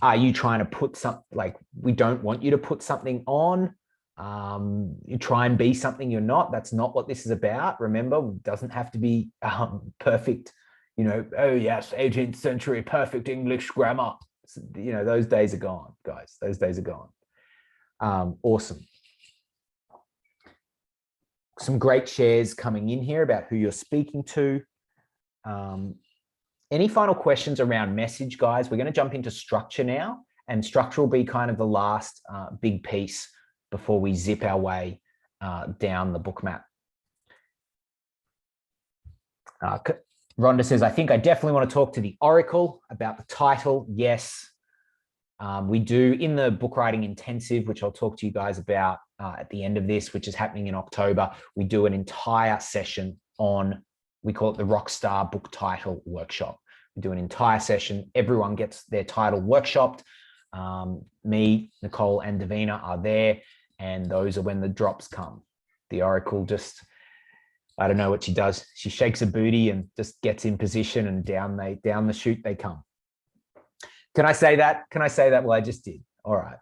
Are you trying to put something, like, we don't want you to put something on. You try and be something you're not. That's not what this is about. Remember, it doesn't have to be perfect, you know, oh yes, 18th century perfect English grammar. You know, those days are gone, guys. Those days are gone. Awesome. Some great shares coming in here about who you're speaking to. Any final questions around message, guys? We're going to jump into structure now, and structure will be kind of the last big piece before we zip our way down the book map. Rhonda says, I think I definitely want to talk to the Oracle about the title. Yes, we do in the book writing intensive, which I'll talk to you guys about at the end of this, which is happening in October. We do an entire session on, we call it the Rockstar Book Title Workshop. We do an entire session. Everyone gets their title workshopped. Me, Nicole, and Davina are there, and those are when the drops come. The Oracle just, I don't know what she does. She shakes a booty and just gets in position, and down the chute they come. Can I say that? Can I say that? Well, I just did. All right.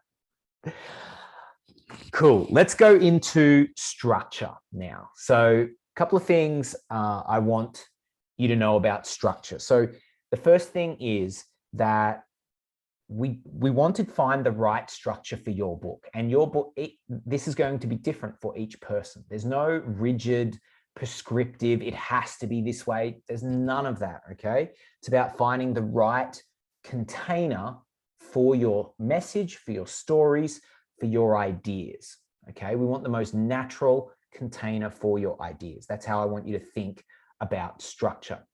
Cool. Let's go into structure now. So a couple of things I want you to know about structure. So the first thing is that we want to find the right structure for your book, and your book, this is going to be different for each person. There's no rigid prescriptive. It has to be this way. There's none of that, okay? It's about finding the right container for your message, for your stories, for your ideas, okay? We want the most natural container for your ideas. That's how I want you to think about structure.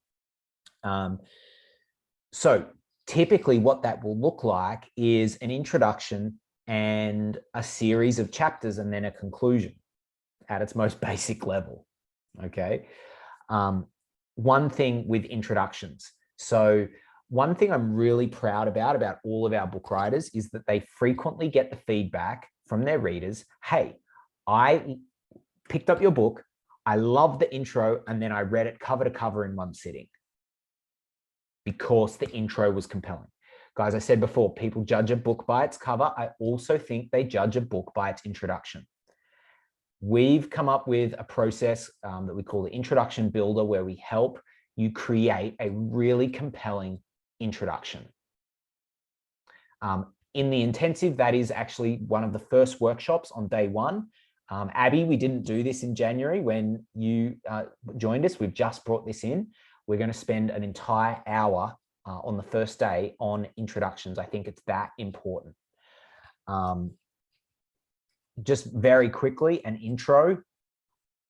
So typically what that will look like is an introduction and a series of chapters and then a conclusion at its most basic level, okay? One thing with introductions. So one thing I'm really proud about all of our book writers is that they frequently get the feedback from their readers, hey, I picked up your book, I love the intro, and then I read it cover to cover in one sitting because the intro was compelling. Guys, I said before, people judge a book by its cover. I also think they judge a book by its introduction. We've come up with a process that we call the introduction builder, where we help you create a really compelling introduction. In the intensive, that is actually one of the first workshops on day one. Abby, we didn't do this in January when you joined us. We've just brought this in. We're going to spend an entire hour on the first day on introductions. I think it's that important. Just very quickly, an intro.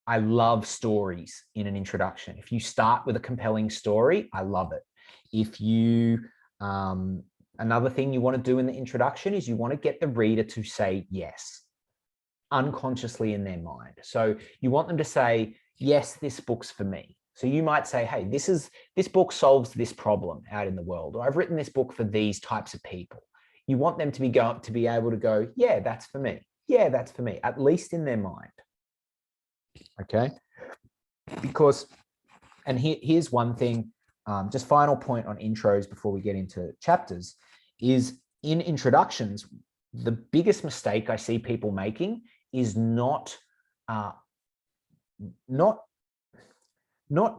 I love stories in an introduction. If you start with a compelling story, I love it. If you, another thing you want to do in the introduction is you want to get the reader to say yes, unconsciously in their mind. So you want them to say, yes, this book's for me. So you might say, hey, this book solves this problem out in the world, or I've written this book for these types of people. You want them to be able to go, yeah, that's for me. Yeah, that's for me, at least in their mind. Okay, because, and here's one thing, just final point on intros before we get into chapters, is in introductions, the biggest mistake I see people making is not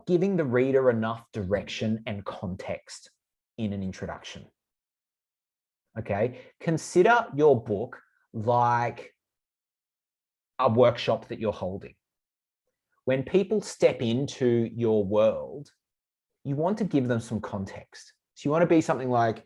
giving the reader enough direction and context in an introduction. Okay, consider your book like a workshop that you're holding. When people step into your world, you want to give them some context. So you want to be something like,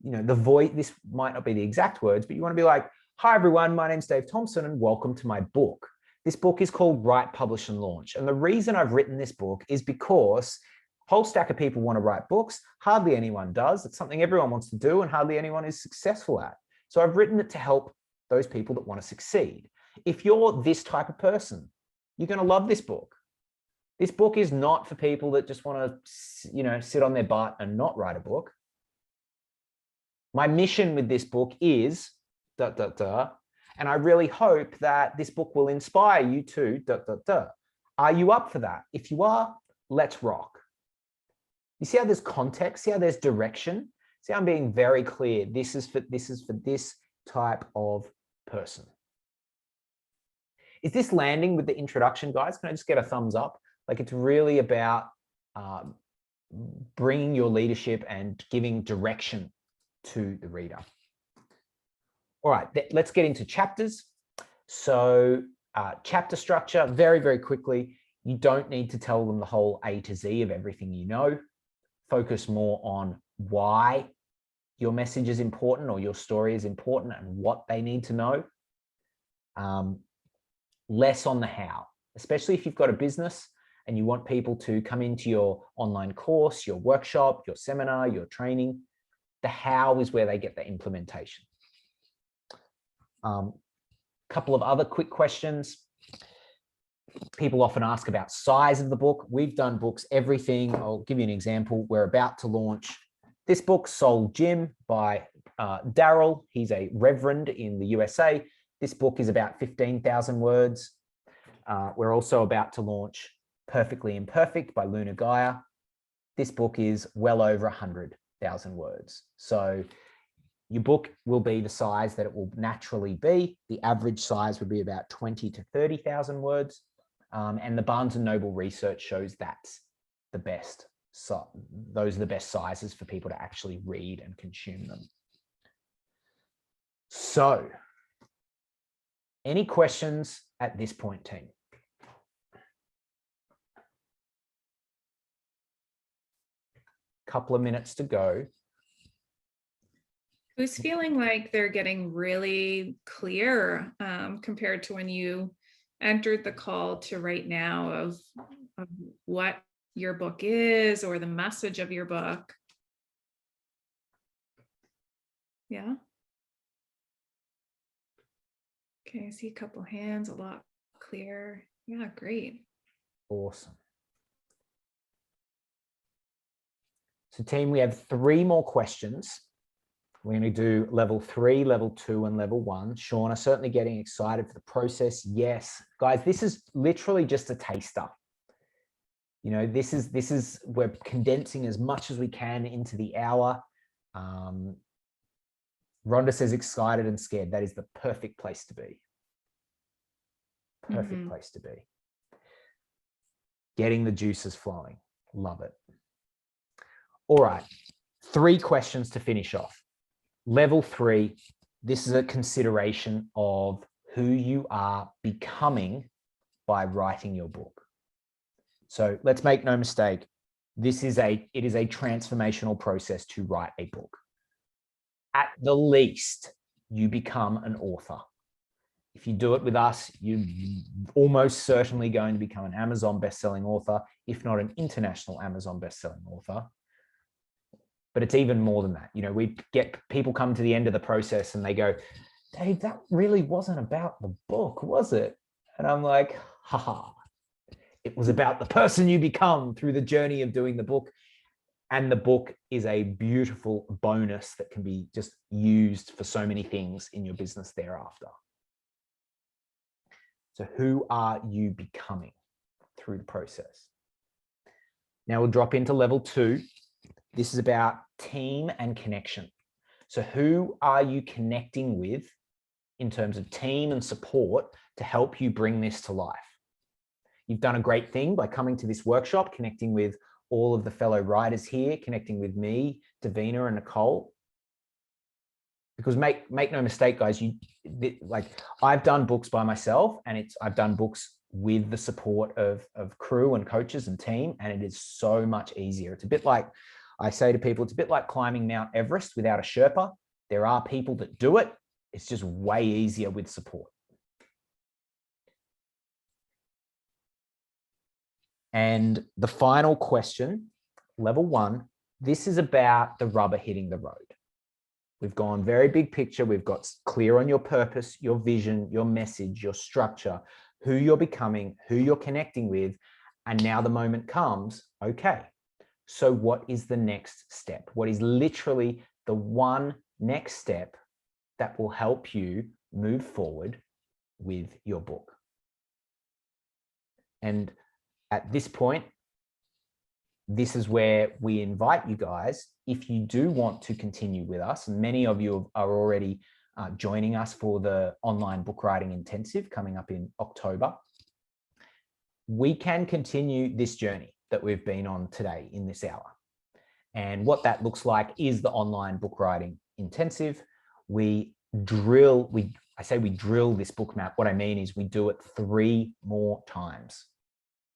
you know, the voice, this might not be the exact words, but you want to be like, hi everyone, my name's Dave Thompson and welcome to my book. This book is called Write, Publish and Launch. And the reason I've written this book is because a whole stack of people want to write books. Hardly anyone does. It's something everyone wants to do and hardly anyone is successful at. So I've written it to help those people that want to succeed. If you're this type of person, you're going to love this book. This book is not for people that just want to, you know, sit on their butt and not write a book. My mission with this book is ... And I really hope that this book will inspire you to ... Are you up for that? If you are, let's rock. You see how there's context? See how there's direction? See how I'm being very clear. This is for this type of person. Is this landing with the introduction, guys? Can I just get a thumbs up? Like, it's really about bringing your leadership and giving direction to the reader. All right, let's get into chapters. So chapter structure, very, very quickly. You don't need to tell them the whole A to Z of everything you know. Focus more on why your message is important or your story is important and what they need to know. Less on the how, especially if you've got a business and you want people to come into your online course, your workshop, your seminar, your training. The how is where they get the implementation. Couple of other quick questions. People often ask about size of the book. We've done books, everything. I'll give you an example. We're about to launch this book, Soul Gym by Daryl. He's a reverend in the USA. This book is about 15,000 words. We're also about to launch Perfectly Imperfect by Luna Gaia. This book is well over 100,000 words. So your book will be the size that it will naturally be. The average size would be about 20 to 30,000 words. And the Barnes & Noble research shows that's the best. So those are the best sizes for people to actually read and consume them. So any questions at this point, team? couple of minutes to go. Who's feeling like they're getting really clear compared to when you entered the call to right now of what your book is or the message of your book? Yeah. Okay, I see a couple hands, a lot clear. Yeah, great. Awesome. So team, we have 3 more questions. We're going to do level 3, level 2, and level 1. Shauna, certainly getting excited for the process. Yes, guys, this is literally just a taster. You know, this is we're condensing as much as we can into the hour. Rhonda says excited and scared. That is the perfect place to be. Perfect place to be. Getting the juices flowing. Love it. All right. 3 questions to finish off. Level 3, this is a consideration of who you are becoming by writing your book. So let's make no mistake. It is a transformational process to write a book. At the least, you become an author. If you do it with us, you're almost certainly going to become an Amazon bestselling author, if not an international Amazon bestselling author. But it's even more than that. You know, we get people come to the end of the process and they go, Dave, that really wasn't about the book, was it? And I'm like, haha, it was about the person you become through the journey of doing the book. And the book is a beautiful bonus that can be just used for so many things in your business thereafter. So who are you becoming through the process? Now we'll drop into level 2. This is about team and connection. So who are you connecting with in terms of team and support to help you bring this to life? You've done a great thing by coming to this workshop, connecting with all of the fellow writers here, connecting with me, Davina and Nicole. Because make no mistake, guys, I've done books by myself, and I've done books with the support of crew and coaches and team, and it is so much easier. It's a bit like, I say to people, it's a bit like climbing Mount Everest without a Sherpa. There are people that do it. It's just way easier with support. And the final question, level 1, this is about the rubber hitting the road. We've gone very big picture. We've got clear on your purpose, your vision, your message, your structure, who you're becoming, who you're connecting with. And now the moment comes, okay, so what is the next step? What is literally the one next step that will help you move forward with your book? And at this point, this is where we invite you guys, if you do want to continue with us, and many of you are already joining us for the online book writing intensive coming up in October, we can continue this journey that we've been on today in this hour. And what that looks like is the online book writing intensive. I say we drill this book map. What I mean is we do it 3 more times.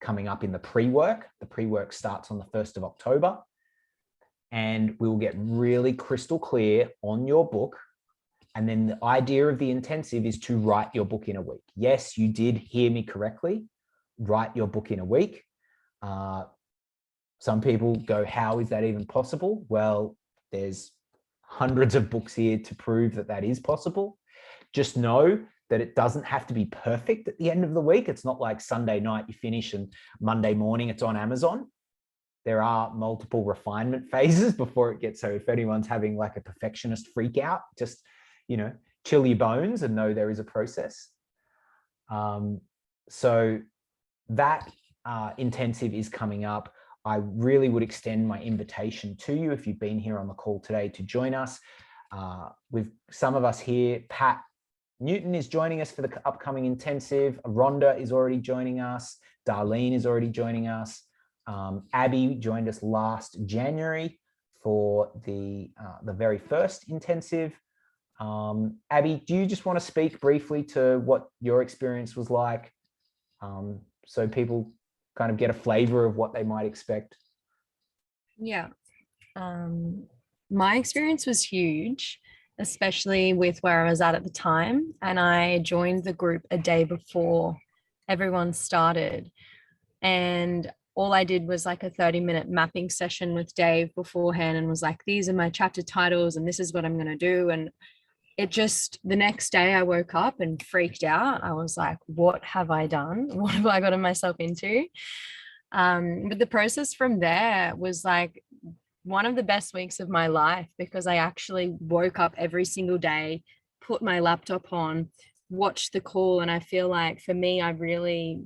Coming up in the pre-work. The pre-work starts on the 1st of October, and we will get really crystal clear on your book. And then the idea of the intensive is to write your book in a week. Yes, you did hear me correctly. Write your book in a week. Some people go, how is that even possible? Well, there's hundreds of books here to prove that that is possible. Just know that it doesn't have to be perfect at the end of the week. It's not like Sunday night you finish and Monday morning it's on Amazon. There are multiple refinement phases before it gets, so if anyone's having like a perfectionist freak out, just, you know, chill your bones and know there is a process. So that intensive is coming up. I really would extend my invitation to you if you've been here on the call today to join us. With some of us here, Pat Newton is joining us for the upcoming intensive. Rhonda is already joining us. Darlene is already joining us. Abby joined us last January for the very first intensive. Abby, do you just want to speak briefly to what your experience was like, so people kind of get a flavor of what they might expect? Yeah. My experience was huge, especially with where I was at the time. And I joined the group a day before everyone started. And all I did was like a 30-minute mapping session with Dave beforehand and was like, these are my chapter titles and this is what I'm going to do. And it just, the next day I woke up and freaked out. I was like, what have I done? What have I gotten myself into? But the process from there was like one of the best weeks of my life, because I actually woke up every single day, put my laptop on, watched the call. And I feel like for me, I really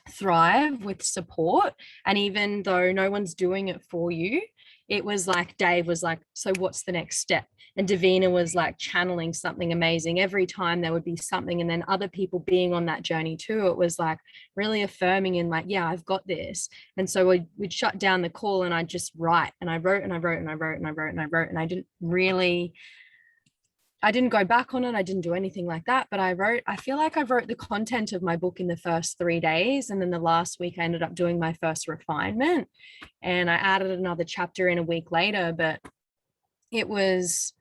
thrive with support. And even though no one's doing it for you, it was like Dave was like, so what's the next step? And Davina was like channeling something amazing. Every time there would be something, and then other people being on that journey too. It was like really affirming and like, yeah, I've got this. And so we'd shut down the call and I'd just write. And I wrote and I wrote and I wrote and I wrote and I wrote. And I didn't go back on it. I didn't do anything like that, but I feel like I wrote the content of my book in the first 3 days. And then the last week I ended up doing my first refinement, and I added another chapter in a week later. But it was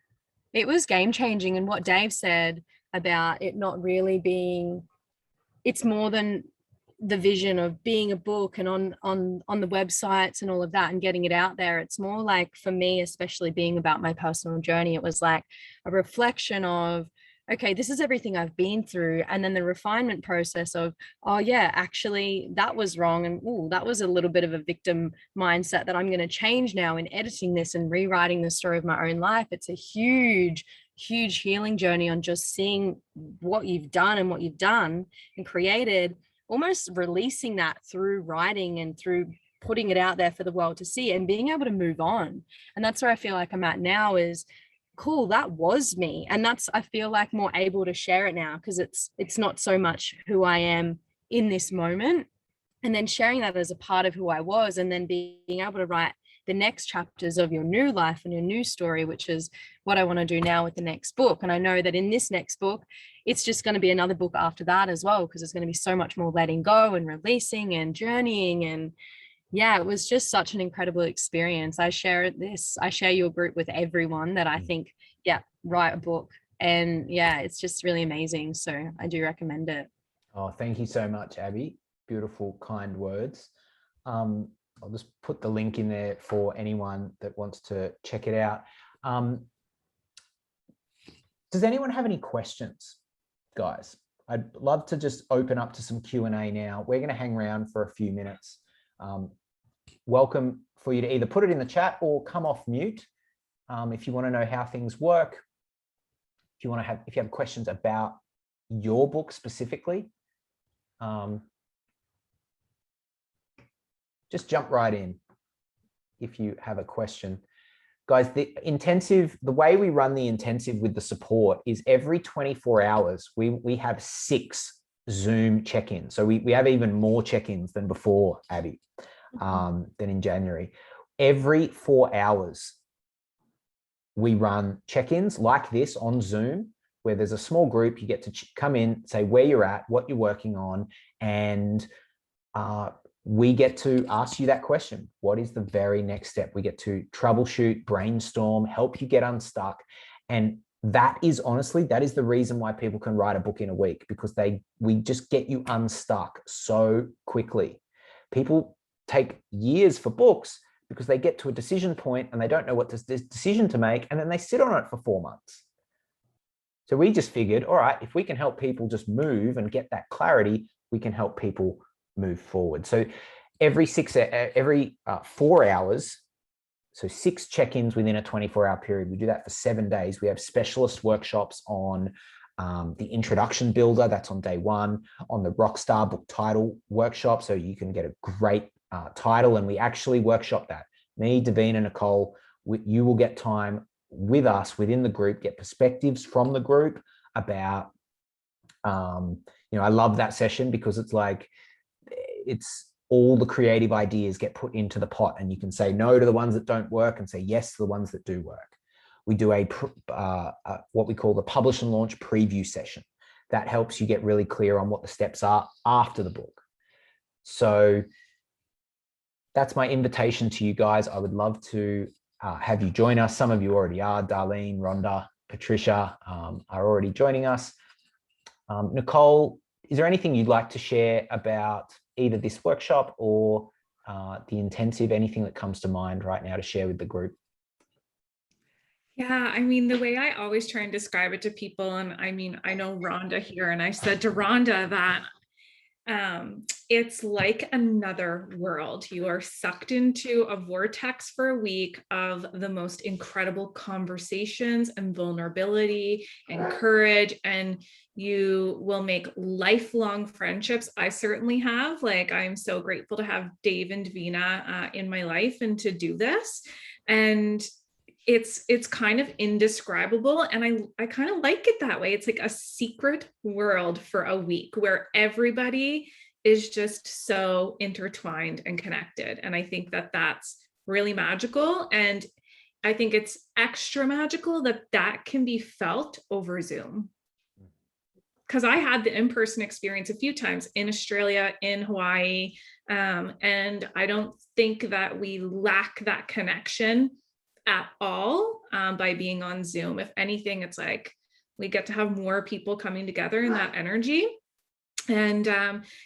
game changing. And what Dave said about it not really being, it's more than the vision of being a book and on the websites and all of that and getting it out there. It's more like, for me, especially being about my personal journey, it was like a reflection of, okay, this is everything I've been through. And then the refinement process of, oh yeah, actually that was wrong. And oh, that was a little bit of a victim mindset that I'm going to change now in editing this and rewriting the story of my own life. It's a huge healing journey on just seeing what you've done and what you've done and created, almost releasing that through writing and through putting it out there for the world to see and being able to move on. And that's where I feel like I'm at now is, cool, that was me. And that's, I feel like more able to share it now, because it's not so much who I am in this moment, and then sharing that as a part of who I was, and then being able to write the next chapters of your new life and your new story, which is what I want to do now with the next book. And I know that in this next book, it's just going to be another book after that as well, because it's going to be so much more letting go and releasing and journeying. And yeah, it was just such an incredible experience. I share your group with everyone that I think, yeah, write a book. And yeah, it's just really amazing. So I do recommend it. Oh, thank you so much, Abby. Beautiful, kind words. I'll just put the link in there for anyone that wants to check it out. Does anyone have any questions, guys? I'd love to just open up to some Q&A now. We're going to hang around for a few minutes. Welcome for you to either put it in the chat or come off mute if you want to know how things work. If you have questions about your book specifically, just jump right in if you have a question. Guys, the way we run the intensive with the support is every 24 hours, we have 6 Zoom check-ins. So we have even more check-ins than before, Abby, than in January. Every 4 hours, we run check-ins like this on Zoom, where there's a small group. You get to come in, say where you're at, what you're working on, and we get to ask you that question. What is the very next step? We get to troubleshoot, brainstorm, help you get unstuck. And that is the reason why people can write a book in a week, because we just get you unstuck so quickly. People take years for books because they get to a decision point and they don't know what decision to make, and then they sit on it for 4 months. So we just figured, all right, if we can help people just move and get that clarity, we can help people move forward. So every 4 hours, so 6 check-ins within a 24-hour period. We do that for 7 days. We have specialist workshops on the introduction builder. That's on day 1, on the Rockstar book title workshop. So you can get a great title, and we actually workshop that. Me, Davina, Nicole, you will get time with us within the group, get perspectives from the group about, I love that session because it's like, it's all the creative ideas get put into the pot, and you can say no to the ones that don't work and say yes to the ones that do work. We do what we call the publish and launch preview session. That helps you get really clear on what the steps are after the book. So that's my invitation to you guys. I would love to have you join us. Some of you already are. Darlene, Rhonda, Patricia are already joining us. Nicole, is there anything you'd like to share about either this workshop or the intensive, anything that comes to mind right now to share with the group? Yeah, I mean, the way I always try and describe it to people, and I mean, I know Rhonda here, and I said to Rhonda that it's like another world. You are sucked into a vortex for a week of the most incredible conversations and vulnerability and courage, and you will make lifelong friendships. I certainly have. Like, I'm so grateful to have Dave and Davina in my life and to do this. And it's kind of indescribable, and I kind of like it that way. It's like a secret world for a week where everybody is just so intertwined and connected, and I think that that's really magical. And I think it's extra magical that that can be felt over Zoom, because I had the in-person experience a few times in Australia, in Hawaii, and I don't think that we lack that connection at all by being on Zoom. If anything, it's like we get to have more people coming together in that energy. And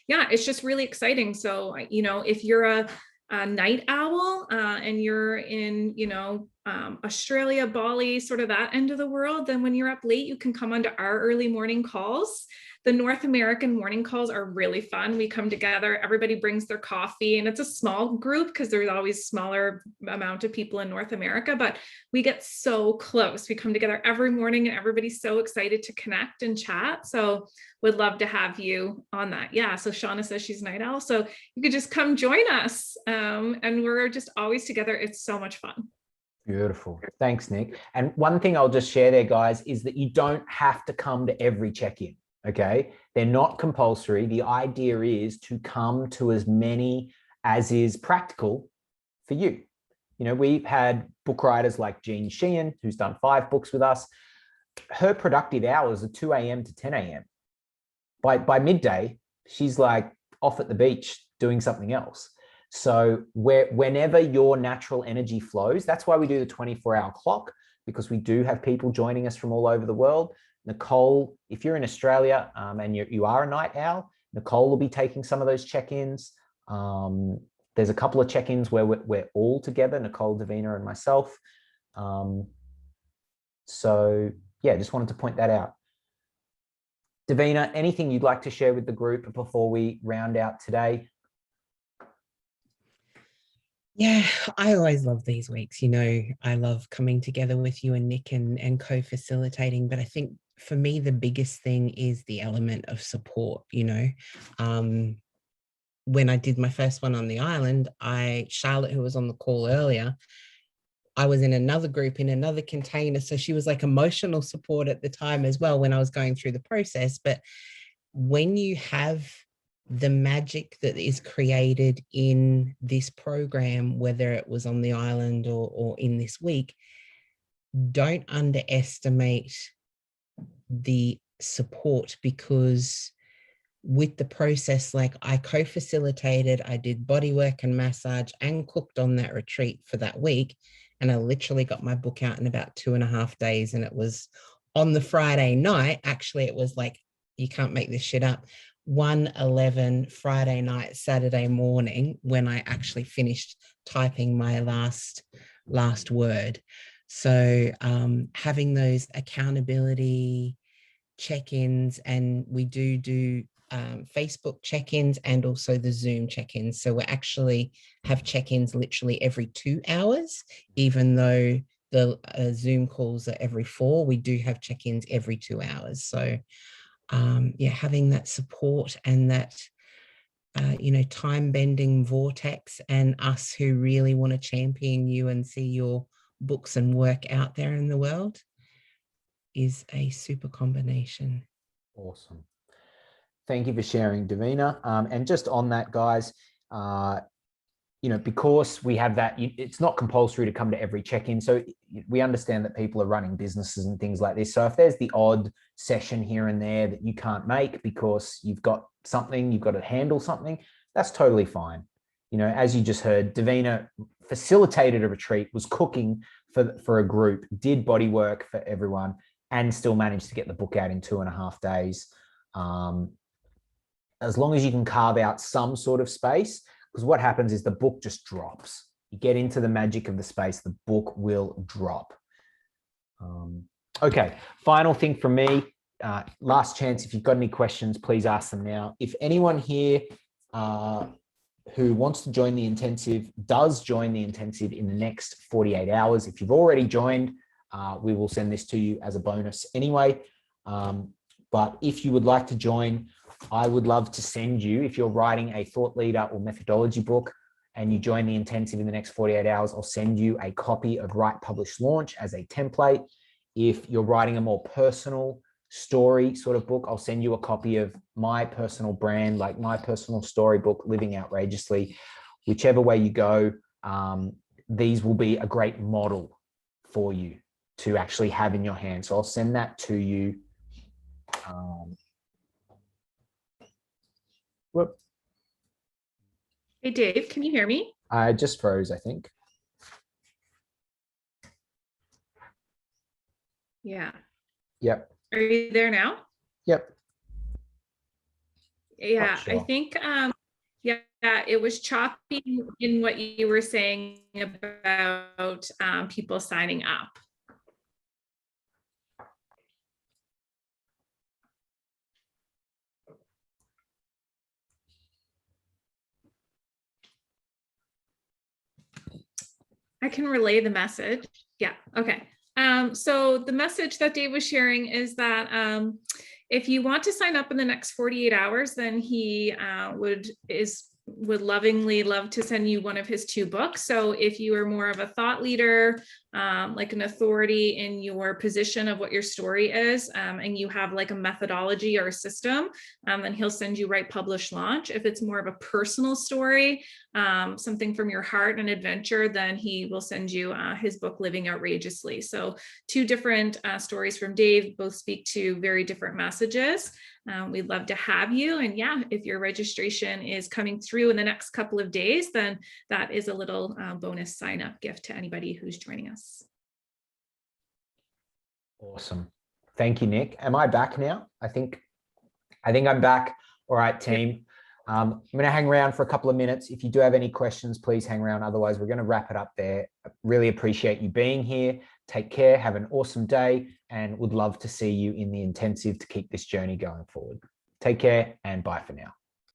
yeah, it's just really exciting. So, you know, if you're a night owl and you're in, you know, Australia, Bali, sort of that end of the world, then when you're up late, you can come onto our early morning calls. The North American morning calls are really fun. We come together, everybody brings their coffee, and it's a small group because there's always smaller amount of people in North America, but we get so close. We come together every morning and everybody's so excited to connect and chat. So would love to have you on that. Yeah. So Shauna says she's night owl, so you could just come join us. And we're just always together. It's so much fun. Beautiful. Thanks, Nick. And one thing I'll just share there, guys, is that you don't have to come to every check-in. Okay. They're not compulsory. The idea is to come to as many as is practical for you. You know, we've had book writers like Jean Sheehan, who's done 5 books with us. Her productive hours are 2 a.m. to 10 a.m. By midday, she's like off at the beach doing something else. So whenever your natural energy flows, that's why we do the 24-hour clock, because we do have people joining us from all over the world. Nicole, if you're in Australia and you are a night owl, Nicole will be taking some of those check-ins. There's a couple of check-ins where we're all together, Nicole, Davina, and myself. So yeah, just wanted to point that out. Davina, anything you'd like to share with the group before we round out today? Yeah, I always love these weeks. You know, I love coming together with you and Nick and co-facilitating. But I think for me, the biggest thing is the element of support. You know, when I did my first one on the island, Charlotte, who was on the call earlier, I was in another group in another container. So she was like emotional support at the time as well when I was going through the process. But when you have the magic that is created in this program, whether it was on the island or in this week, don't underestimate the support, because with the process, like I co-facilitated, I did body work and massage and cooked on that retreat for that week. And I literally got my book out in about 2.5 days. And it was on the Friday night. Actually, it was like, you can't make this shit up, 1:11 Friday night, Saturday morning, when I actually finished typing my last word. So having those accountability check-ins, and we do Facebook check-ins and also the Zoom check-ins. So we actually have check-ins literally every 2 hours, even though the Zoom calls are every 4. We do have check-ins every 2 hours. So yeah, having that support and that you know, time-bending vortex, and us who really want to champion you and see your books and work out there in the world is a super combination. Awesome. Thank you for sharing, Davina. And just on that, guys, you know, because we have that, it's not compulsory to come to every check-in. So we understand that people are running businesses and things like this. So if there's the odd session here and there that you can't make because you've got something, you've got to handle something, that's totally fine. You know, as you just heard, Davina facilitated a retreat, was cooking for a group, did body work for everyone, and still managed to get the book out in 2.5 days. As long as you can carve out some sort of space, because what happens is the book just drops. You get into the magic of the space, the book will drop. Okay, final thing from me. Last chance, if you've got any questions, please ask them now. If anyone here who wants to join the intensive does join the intensive in the next 48 hours, if you've already joined, we will send this to you as a bonus anyway. But if you would like to join, I would love to send you, if you're writing a thought leader or methodology book and you join the intensive in the next 48 hours, I'll send you a copy of Write, Publish, Launch as a template. If you're writing a more personal story sort of book, I'll send you a copy of my personal brand, like my personal storybook, Living Outrageously. Whichever way you go, these will be a great model for you to actually have in your hand. So I'll send that to you. Whoop. Hey, Dave, can you hear me? I just froze, I think. Yeah. Yep. Are you there now? Yep. Yeah, Sure. I think, yeah, it was choppy in what you were saying about people signing up. I can relay the message. Yeah, okay. So the message that Dave was sharing is that if you want to sign up in the next 48 hours, then he would lovingly love to send you one of his 2 books. So if you are more of a thought leader, like an authority in your position of what your story is, and you have like a methodology or a system, then he'll send you Write, Publish, Launch. If it's more of a personal story, something from your heart and adventure, then he will send you his book, Living Outrageously. So 2 different stories from Dave, both speak to very different messages. We'd love to have you. And yeah, if your registration is coming through in the next couple of days, then that is a little bonus sign up gift to anybody who's joining us. Awesome. Thank you, Nick. Am I back now? I think I'm back. All right, team. I'm going to hang around for a couple of minutes. If you do have any questions, please hang around. Otherwise, we're going to wrap it up there. I really appreciate you being here. Take care. Have an awesome day, and would love to see you in the intensive to keep this journey going forward. Take care and bye for now.